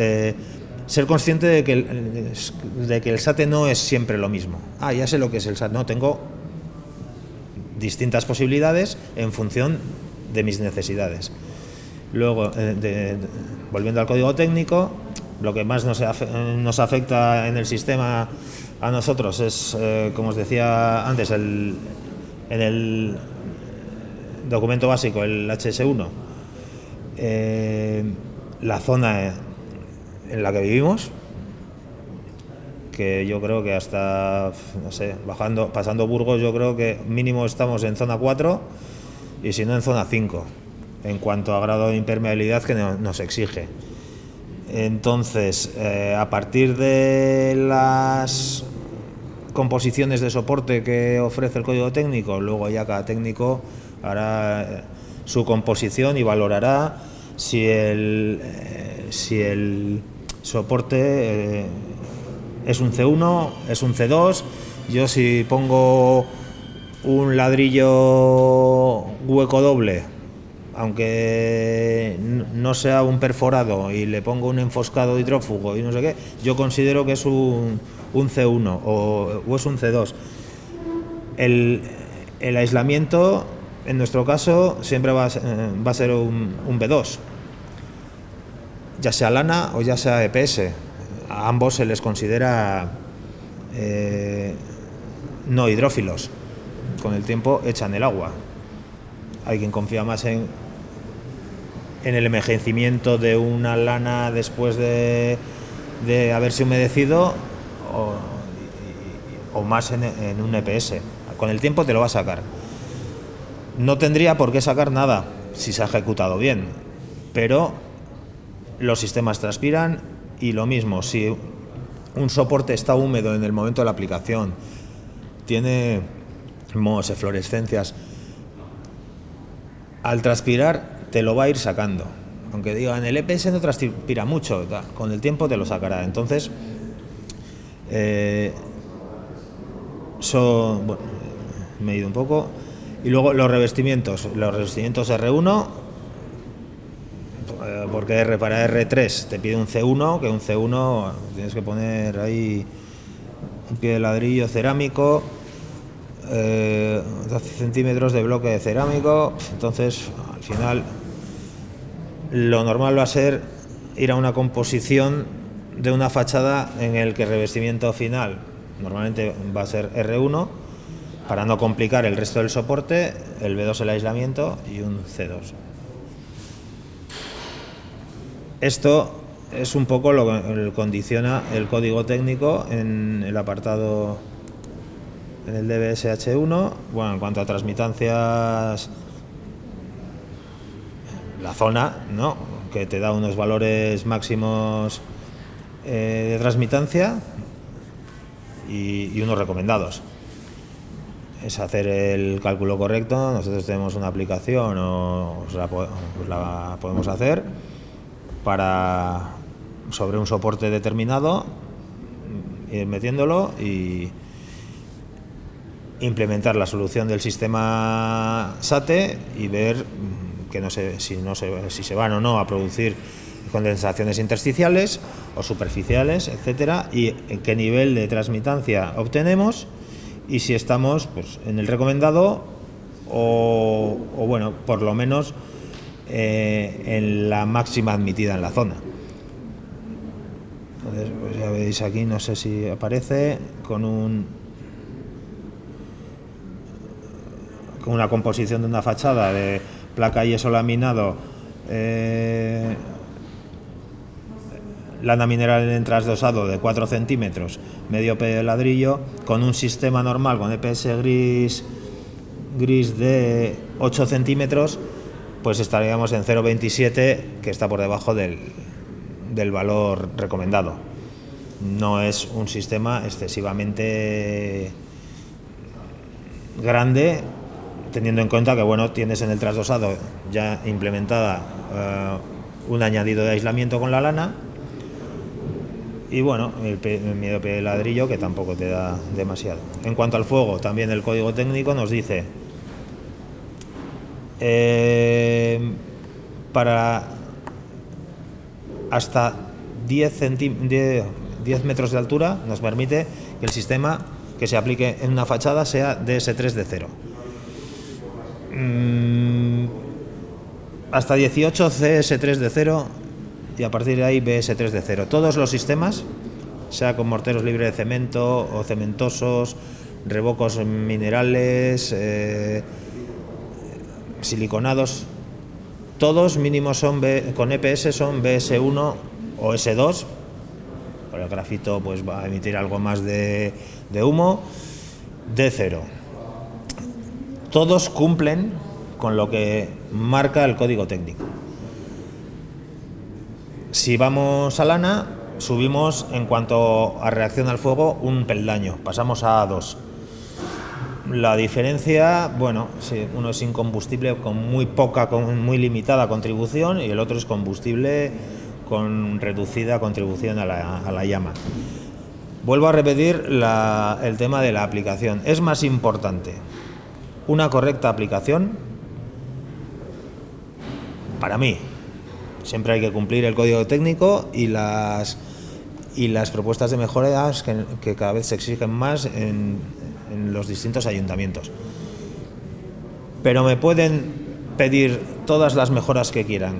ser consciente de que el SAT no es siempre lo mismo. Ya sé lo que es el SAT. No, tengo distintas posibilidades en función de mis necesidades. Luego, volviendo al código técnico, lo que más nos afecta en el sistema a nosotros es, como os decía antes, en el documento básico, el HS1, la zona en la que vivimos, que yo creo que hasta, no sé, pasando Burgos, yo creo que mínimo estamos en zona 4 y si no en zona 5. En cuanto a grado de impermeabilidad que nos exige. Entonces, a partir de las composiciones de soporte que ofrece el código técnico, luego ya cada técnico hará su composición y valorará si el soporte es un C1, es un C2. Yo si pongo un ladrillo hueco doble, aunque no sea un perforado, y le pongo un enfoscado hidrófugo y no sé qué, yo considero que es un C1 o es un C2. El aislamiento, en nuestro caso, siempre va a ser un B2, ya sea lana o ya sea EPS. A ambos se les considera no hidrófilos. Con el tiempo echan el agua. Hay quien confía más en el envejecimiento de una lana después de haberse humedecido o más en un EPS. Con el tiempo te lo va a sacar. No tendría por qué sacar nada si se ha ejecutado bien, pero los sistemas transpiran y lo mismo, si un soporte está húmedo en el momento de la aplicación, tiene mohos, eflorescencias, al transpirar te lo va a ir sacando. Aunque digan, el EPS no transpira mucho, con el tiempo te lo sacará. Entonces, bueno, me he ido un poco. Y luego los revestimientos R1, porque R para R3 te pide un C1, que un C1 tienes que poner ahí un pie de ladrillo cerámico, 12 centímetros de bloque de cerámico. Entonces, al final, lo normal va a ser ir a una composición de una fachada en el que el revestimiento final normalmente va a ser R1, para no complicar el resto del soporte, el B2 el aislamiento y un C2. Esto es un poco lo que condiciona el código técnico en el apartado, en el DBSH1. Bueno, en cuanto a transmitancias, la zona, ¿no?, que te da unos valores máximos de transmitancia y unos recomendados. Es hacer el cálculo correcto. Nosotros tenemos una aplicación, os la podemos hacer para, sobre un soporte determinado, ir metiéndolo y implementar la solución del sistema SATE y ver que si se van o no a producir condensaciones intersticiales o superficiales, etcétera, y en qué nivel de transmitancia obtenemos y si estamos, pues, en el recomendado o bueno, por lo menos en la máxima admitida en la zona. Entonces, pues ya veis aquí, no sé si aparece, con una composición de una fachada de placa yeso laminado, lana mineral en trasdosado de 4 centímetros, medio P de ladrillo, con un sistema normal con EPS gris de 8 centímetros, pues estaríamos en 0,27, que está por debajo del valor recomendado. No es un sistema excesivamente grande, teniendo en cuenta que, bueno, tienes en el trasdosado ya implementada un añadido de aislamiento con la lana y, bueno, el medio P de ladrillo, que tampoco te da demasiado. En cuanto al fuego, también el código técnico nos dice para hasta 10 metros de altura nos permite que el sistema que se aplique en una fachada sea DS3 de 0. Hasta 18 CS3 de 0 y a partir de ahí BS3 de 0. Todos los sistemas, sea con morteros libres de cemento o cementosos, revocos minerales, siliconados, todos mínimos son con EPS son BS1 o S2. Por el grafito pues va a emitir algo más de humo, D0. Todos cumplen con lo que marca el código técnico. Si vamos a lana, subimos en cuanto a reacción al fuego un peldaño, pasamos a A2. La diferencia, bueno, sí, uno es sin combustible con muy limitada contribución y el otro es combustible con reducida contribución a la llama. Vuelvo a repetir el tema de la aplicación. Es más importante una correcta aplicación. Para mí, siempre hay que cumplir el código técnico y las propuestas de mejoras que cada vez se exigen más en los distintos ayuntamientos. Pero me pueden pedir todas las mejoras que quieran,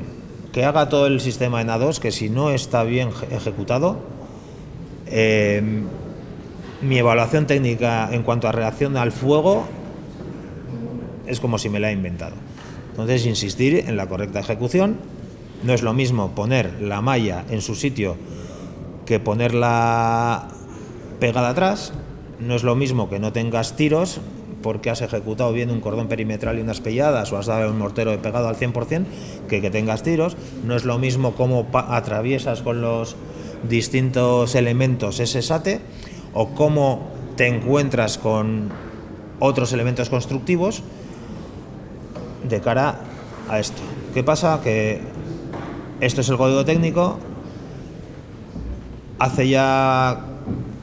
que haga todo el sistema en A2, que si no está bien ejecutado, mi evaluación técnica en cuanto a reacción al fuego es como si me la he inventado. Entonces, insistir en la correcta ejecución. No es lo mismo poner la malla en su sitio que ponerla pegada atrás. No es lo mismo que no tengas tiros porque has ejecutado bien un cordón perimetral y unas pelladas o has dado un mortero pegado al 100% que tengas tiros. No es lo mismo cómo atraviesas con los distintos elementos ese SATE o cómo te encuentras con otros elementos constructivos de cara a esto. ¿Qué pasa? Que esto es el código técnico. Hace ya,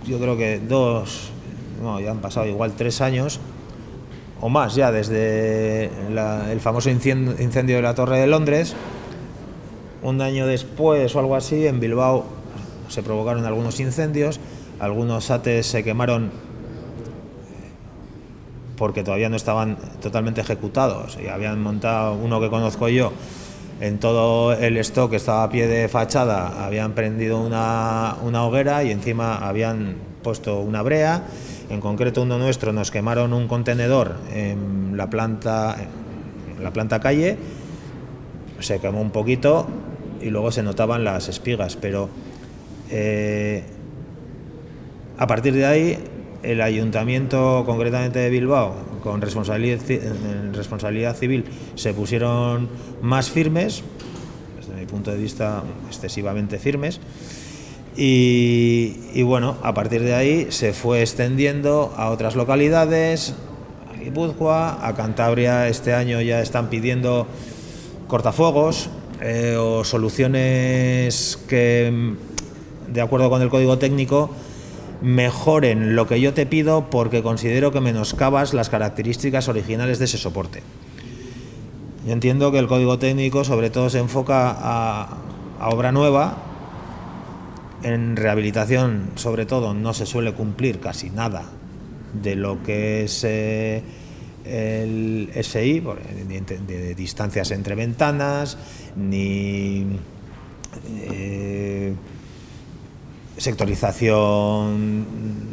yo creo que ya han pasado igual 3 años o más ya desde el famoso incendio de la Torre de Londres. Un año después o algo así, en Bilbao se provocaron algunos incendios, algunos SATES se quemaron porque todavía no estaban totalmente ejecutados y habían montado, uno que conozco yo, en todo el stock que estaba a pie de fachada habían prendido una hoguera y encima habían puesto una brea. En concreto, uno nuestro, nos quemaron un contenedor en la planta calle, se quemó un poquito y luego se notaban las espigas, pero a partir de ahí el ayuntamiento, concretamente de Bilbao, con responsabilidad civil, se pusieron más firmes, desde mi punto de vista excesivamente firmes, y bueno, a partir de ahí se fue extendiendo a otras localidades, a Guipúzcoa, a Cantabria. Este año ya están pidiendo cortafuegos o soluciones que, de acuerdo con el código técnico, mejoren lo que yo te pido, porque considero que menoscabas las características originales de ese soporte. Yo entiendo que el código técnico sobre todo se enfoca a obra nueva. En rehabilitación, sobre todo, no se suele cumplir casi nada de lo que es el SI, de distancias entre ventanas, ni sectorización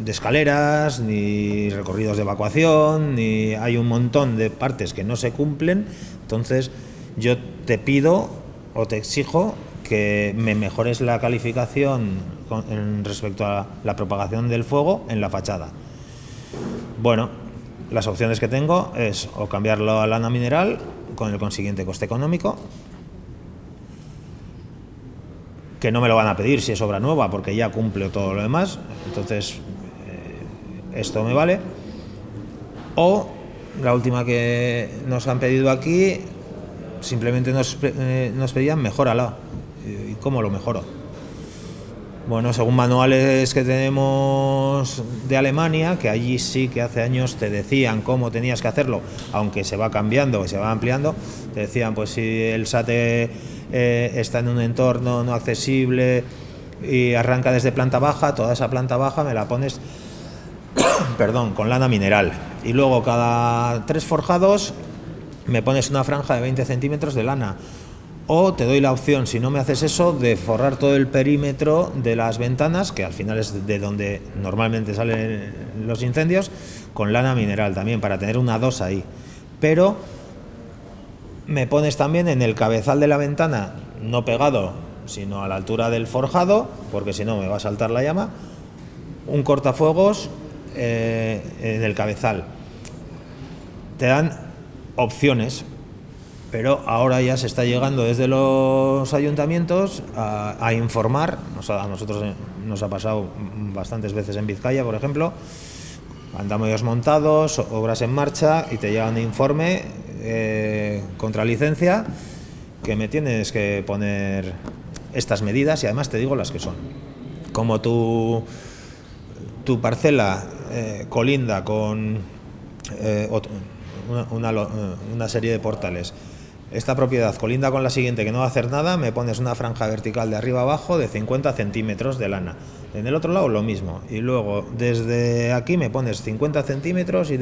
de escaleras, ni recorridos de evacuación, ni hay un montón de partes que no se cumplen. Entonces yo te pido o te exijo que me mejores la calificación respecto a la propagación del fuego en la fachada. Bueno, las opciones que tengo es o cambiarlo a lana mineral con el consiguiente coste económico, que no me lo van a pedir si es obra nueva porque ya cumple todo lo demás, entonces esto me vale. O la última que nos han pedido aquí, simplemente nos pedían mejórala. ¿Y cómo lo mejoro? Bueno, según manuales que tenemos de Alemania, que allí sí que hace años te decían cómo tenías que hacerlo, aunque se va cambiando y se va ampliando, te decían, pues si el SATE está en un entorno no accesible y arranca desde planta baja, toda esa planta baja me la pones con lana mineral, y luego cada 3 forjados me pones una franja de 20 centímetros de lana. O te doy la opción, si no me haces eso, de forrar todo el perímetro de las ventanas, que al final es de donde normalmente salen los incendios, con lana mineral también, para tener una 2 ahí. Pero me pones también en el cabezal de la ventana, no pegado, sino a la altura del forjado, porque si no me va a saltar la llama, un cortafuegos en el cabezal. Te dan opciones, pero ahora ya se está llegando desde los ayuntamientos a informar. A nosotros nos ha pasado bastantes veces en Vizcaya, por ejemplo, andamios montados, obras en marcha, y te llega un informe contra licencia que me tienes que poner estas medidas, y además te digo las que son. Como tu parcela colinda con una serie de portales, esta propiedad colinda con la siguiente que no va a hacer nada, me pones una franja vertical de arriba abajo de 50 centímetros de lana. En el otro lado lo mismo, y luego desde aquí me pones 50 centímetros y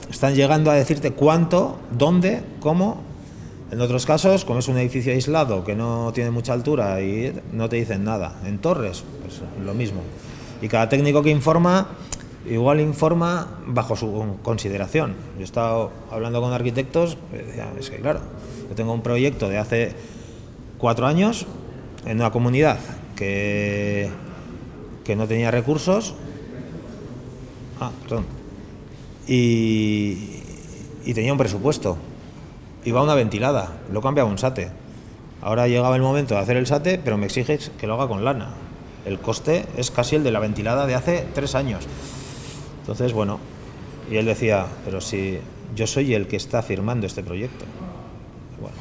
están llegando a decirte cuánto, dónde, cómo. En otros casos, como es un edificio aislado que no tiene mucha altura y no te dicen nada. En torres, pues lo mismo. Y cada técnico que informa, igual informa bajo su consideración. Yo he estado hablando con arquitectos y decía, es que claro, yo tengo un proyecto de hace 4 años en una comunidad que no tenía recursos, y tenía un presupuesto. Iba a una ventilada, lo cambiaba a un SATE. Ahora llegaba el momento de hacer el SATE, pero me exiges que lo haga con lana. El coste es casi el de la ventilada de hace 3 años. Entonces, bueno, y él decía, pero si yo soy el que está firmando este proyecto. Bueno,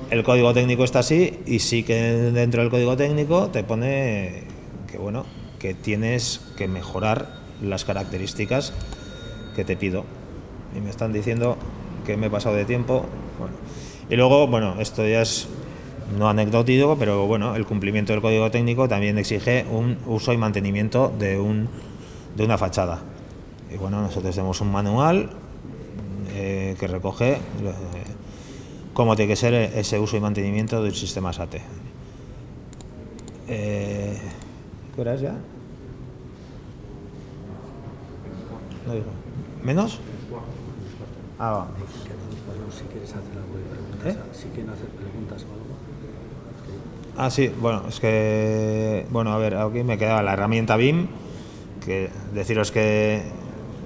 el código técnico está así, y sí que dentro del código técnico te pone que, bueno, que tienes que mejorar las características que te pido. Y me están diciendo que me he pasado de tiempo. Bueno, y luego, bueno, esto ya es no anecdótico, pero bueno, el cumplimiento del código técnico también exige un uso y mantenimiento de una fachada. Y bueno, nosotros tenemos un manual que recoge cómo tiene que ser ese uso y mantenimiento del sistema SATE. ¿Qué hora es ya? No digo. ¿Menos? Va. Si quieres hacer algo de preguntas, si quieren hacer preguntas o algo. Sí, bueno, es que, bueno, a ver, aquí me quedaba la herramienta BIM, que deciros que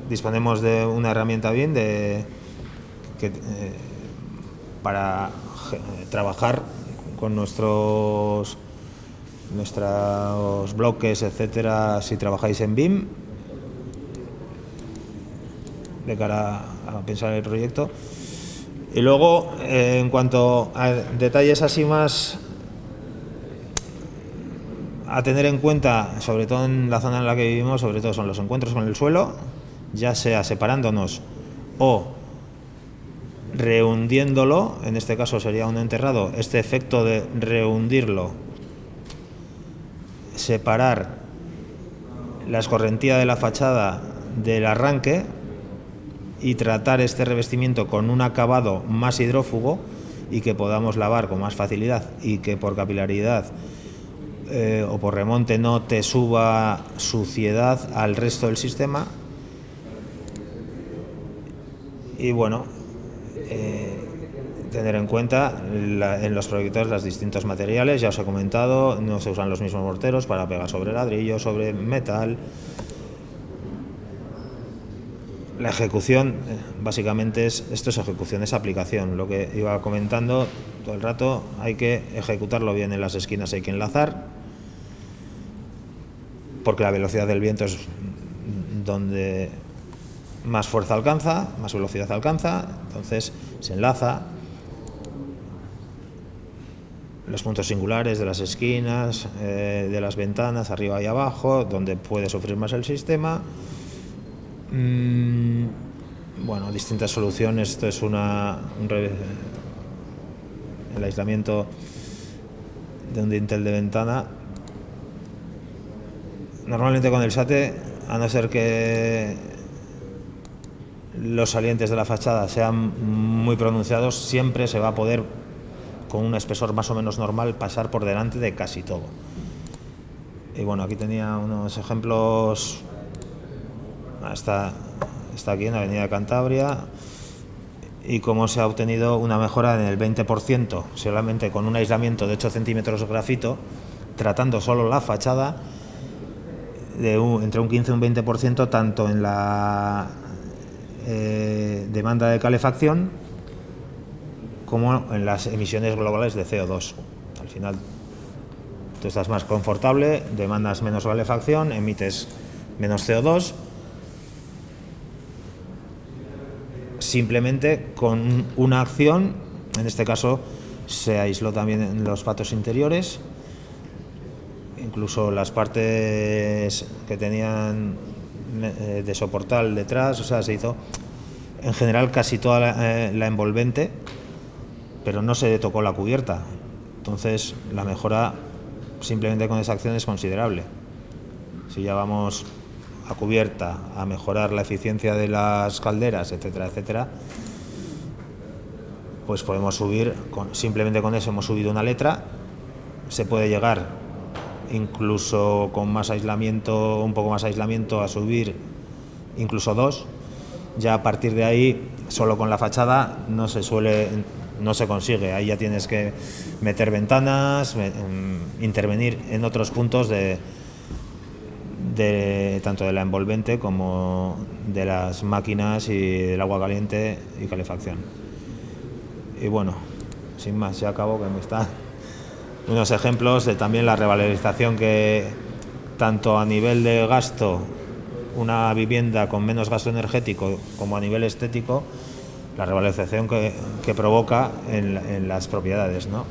disponemos de una herramienta BIM para trabajar con nuestros bloques, etcétera, si trabajáis en BIM, de cara a pensar el proyecto. Y luego, en cuanto a detalles así más a tener en cuenta, sobre todo en la zona en la que vivimos, sobre todo son los encuentros con el suelo, ya sea separándonos o rehundiéndolo, en este caso sería un enterrado, este efecto de rehundirlo, separar la escorrentía de la fachada del arranque y tratar este revestimiento con un acabado más hidrófugo y que podamos lavar con más facilidad y que por capilaridad o por remonte no te suba suciedad al resto del sistema. Y bueno, tener en cuenta en los proyectores los distintos materiales, ya os he comentado, no se usan los mismos morteros para pegar sobre ladrillo, sobre metal. La ejecución, básicamente esto es ejecución, es aplicación. Lo que iba comentando todo el rato, hay que ejecutarlo bien en las esquinas, hay que enlazar, porque la velocidad del viento es donde más fuerza alcanza, más velocidad alcanza, entonces se enlaza. Los puntos singulares de las esquinas, de las ventanas, arriba y abajo, donde puede sufrir más el sistema. Bueno, distintas soluciones. Esto es el aislamiento de un dintel de ventana. Normalmente con el SATE, a no ser que los salientes de la fachada sean muy pronunciados, siempre se va a poder, con un espesor más o menos normal, pasar por delante de casi todo. Y bueno, aquí tenía unos ejemplos. Está aquí en la Avenida Cantabria, y cómo se ha obtenido una mejora en el 20% solamente con un aislamiento de 8 centímetros de grafito, tratando solo la fachada, entre un 15 y un 20% tanto en la demanda de calefacción como en las emisiones globales de CO2. Al final tú estás más confortable, demandas menos calefacción, emites menos CO2, simplemente con una acción. En este caso se aisló también en los patos interiores, incluso las partes que tenían de soportal detrás, o sea, se hizo en general casi toda la envolvente, pero no se tocó la cubierta. Entonces la mejora simplemente con esa acción es considerable. Si ya vamos a cubierta, a mejorar la eficiencia de las calderas, etcétera, etcétera, pues podemos subir, simplemente con eso hemos subido una letra. Se puede llegar incluso con más aislamiento, un poco más aislamiento, a subir incluso 2. Ya a partir de ahí, solo con la fachada no se consigue. Ahí ya tienes que meter ventanas, intervenir en otros puntos tanto de la envolvente como de las máquinas y del agua caliente y calefacción. Y bueno, sin más, ya acabo, que me están unos ejemplos de también la revalorización, que tanto a nivel de gasto, una vivienda con menos gasto energético, como a nivel estético, la revalorización que provoca en las propiedades, ¿no?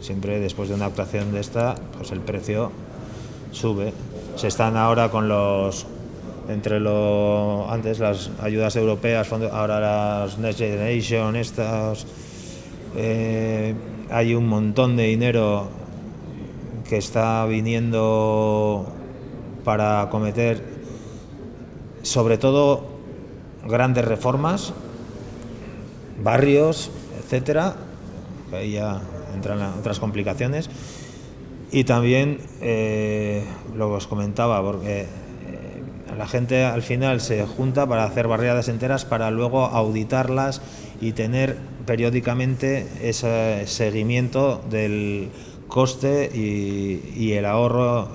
Siempre después de una actuación de esta, pues el precio sube. Se están ahora con antes las ayudas europeas, ahora las Next Generation, hay un montón de dinero que está viniendo para acometer sobre todo grandes reformas, barrios, etcétera, que ahí ya entran otras complicaciones. Y también lo que os comentaba, porque la gente al final se junta para hacer barriadas enteras para luego auditarlas y tener periódicamente ese seguimiento del coste y el ahorro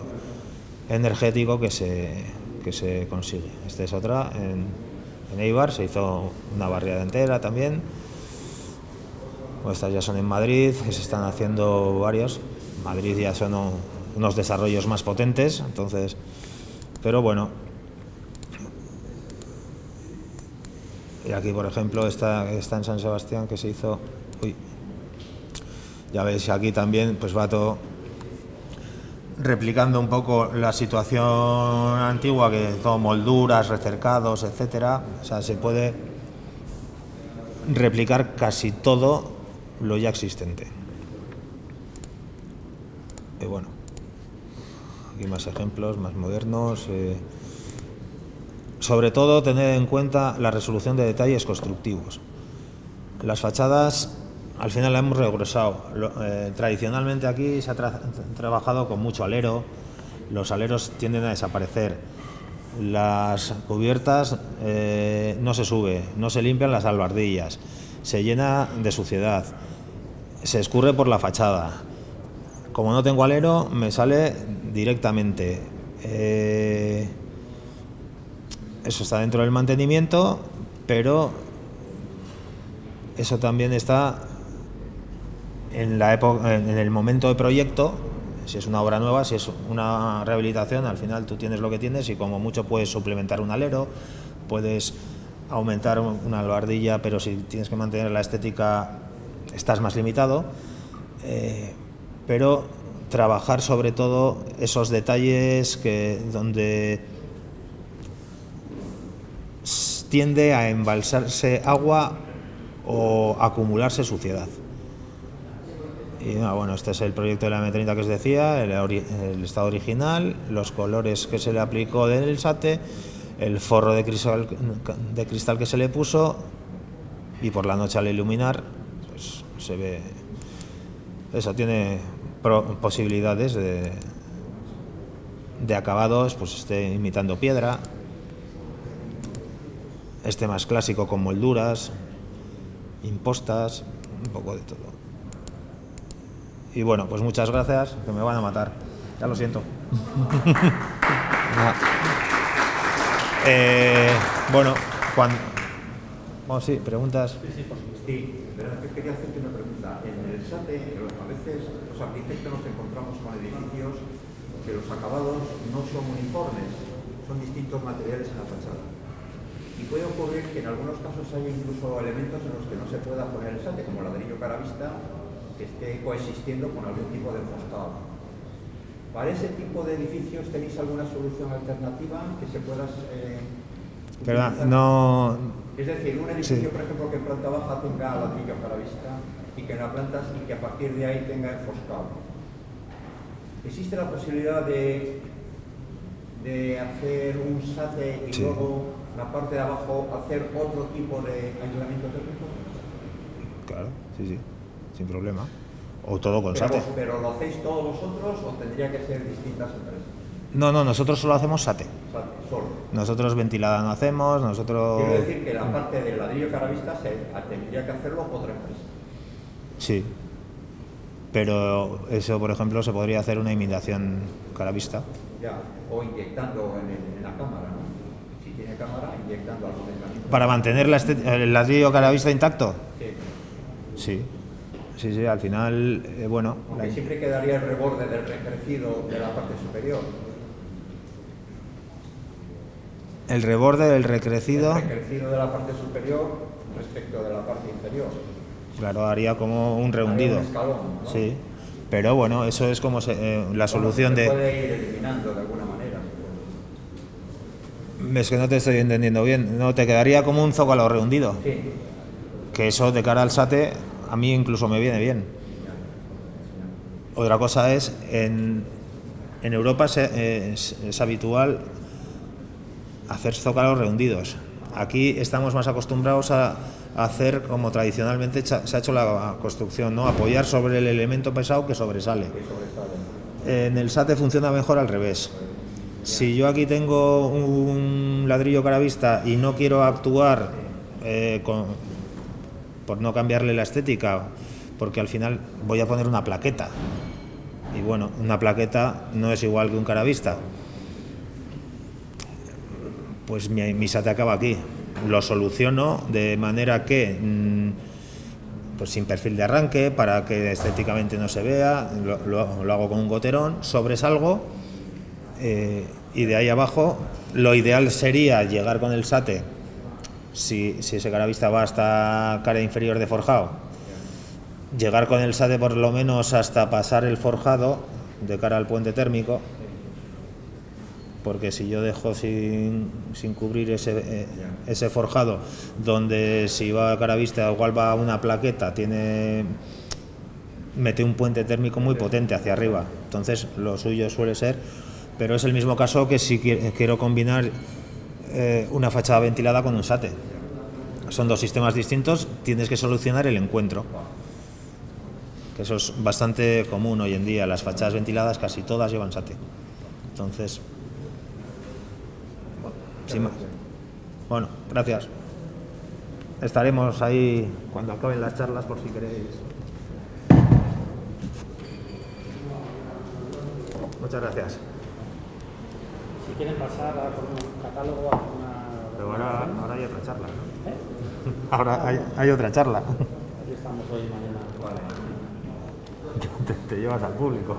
energético que se consigue. Esta es otra. En Eibar se hizo una barriada entera también. Estas ya son en Madrid, que se están haciendo varios. Madrid ya son unos desarrollos más potentes, entonces, pero bueno. Y aquí, por ejemplo, está en San Sebastián, que se hizo. Uy, ya veis, aquí también pues va todo replicando un poco la situación antigua, que todo molduras, recercados, etcétera. O sea, se puede replicar casi todo lo ya existente. Y bueno, aquí más ejemplos, más modernos. Sobre todo, tener en cuenta la resolución de detalles constructivos. Las fachadas, al final las hemos regresado. Tradicionalmente aquí se ha trabajado con mucho alero. Los aleros tienden a desaparecer. Las cubiertas no se sube, no se limpian las albardillas, se llena de suciedad, se escurre por la fachada. Como no tengo alero, me sale directamente. Eso está dentro del mantenimiento, pero eso también está en la época, en el momento de proyecto. Si es una obra nueva, si es una rehabilitación, al final tú tienes lo que tienes y como mucho puedes suplementar un alero, puedes aumentar una albardilla, pero si tienes que mantener la estética estás más limitado. Pero trabajar sobre todo esos detalles donde tiende a embalsarse agua o acumularse suciedad. Y bueno, este es el proyecto de la M30 que os decía, el estado original, los colores que se le aplicó del SATE, el forro de cristal que se le puso, y por la noche al iluminar pues se ve. Eso tiene posibilidades de acabados, pues esté imitando piedra, este más clásico con molduras impostas, un poco de todo. Y bueno, pues muchas gracias, que me van a matar, ya lo siento. Bueno, bueno, sí, preguntas. Sí, verdad que quería hacerte una pregunta. En el SATE, a veces los arquitectos nos encontramos con edificios que los acabados no son uniformes, son distintos materiales en la fachada. Y puede ocurrir que en algunos casos haya incluso elementos en los que no se pueda poner el SATE, como el ladrillo caravista, que esté coexistiendo con algún tipo de enfoscado. ¿Para ese tipo de edificios tenéis alguna solución alternativa que se pueda Pero no. Es decir, un edificio, Sí. por ejemplo, que en planta baja tenga ladrillo caravista y que en la planta y que a partir de ahí tenga enfoscado. ¿Existe la posibilidad de hacer un SATE y Sí. luego la parte de abajo hacer otro tipo de aislamiento térmico? Claro, sí, sin problema. O todo con SATE. ¿Pero lo hacéis todos vosotros o tendría que ser distintas empresas? No, nosotros solo hacemos SATE. SATE, solo. Nosotros ventilada no hacemos, nosotros. Quiero decir que la parte del ladrillo caravista tendría que hacerlo otra empresa. Sí. Pero eso, por ejemplo, se podría hacer una imitación caravista. Ya, o inyectando en la cámara, ¿no? Si tiene cámara, inyectando algún medicamento. ¿Para mantener el ladrillo caravista intacto? Sí. Sí, al final, bueno. Aunque siempre quedaría el reborde del recrecido de la parte superior. El reborde del recrecido. El recrecido de la parte superior respecto de la parte inferior. Claro, haría como un rehundido. Un escalón, ¿no? Sí. Pero bueno, eso es como la solución se de. puede ir eliminando de alguna manera. Es que no te estoy entendiendo bien. No, te quedaría como un zócalo rehundido. Sí. Que eso de cara al SATE a mí incluso me viene bien. Otra cosa es, en Europa es habitual hacer zócalos rehundidos. Aquí estamos más acostumbrados a hacer como tradicionalmente se ha hecho la construcción, ¿no? Apoyar sobre el elemento pesado que sobresale. En el SATE funciona mejor al revés. Si yo aquí tengo un ladrillo caravista y no quiero actuar por no cambiarle la estética, porque al final voy a poner una plaqueta, y bueno, una plaqueta no es igual que un caravista, pues mi SATE acaba aquí. Lo soluciono de manera que pues sin perfil de arranque, para que estéticamente no se vea, lo hago con un goterón, sobresalgo, y de ahí abajo lo ideal sería llegar con el SATE, si ese caravista va hasta cara inferior de forjado, llegar con el SATE por lo menos hasta pasar el forjado de cara al puente térmico, porque si yo dejo sin cubrir ese forjado, donde si va a caravista igual va una plaqueta, mete un puente térmico muy potente hacia arriba, entonces lo suyo suele ser, pero es el mismo caso que si quiero combinar una fachada ventilada con un SATE. Son dos sistemas distintos, tienes que solucionar el encuentro, que eso es bastante común hoy en día. Las fachadas ventiladas casi todas llevan SATE, entonces sin más. Bueno, gracias. Estaremos ahí cuando acaben las charlas por si queréis. Muchas gracias. Si quieren pasar a por un catálogo, a una... Pero ahora hay otra charla, ¿no? Ahora hay otra charla. Aquí estamos hoy y mañana. Te llevas al público.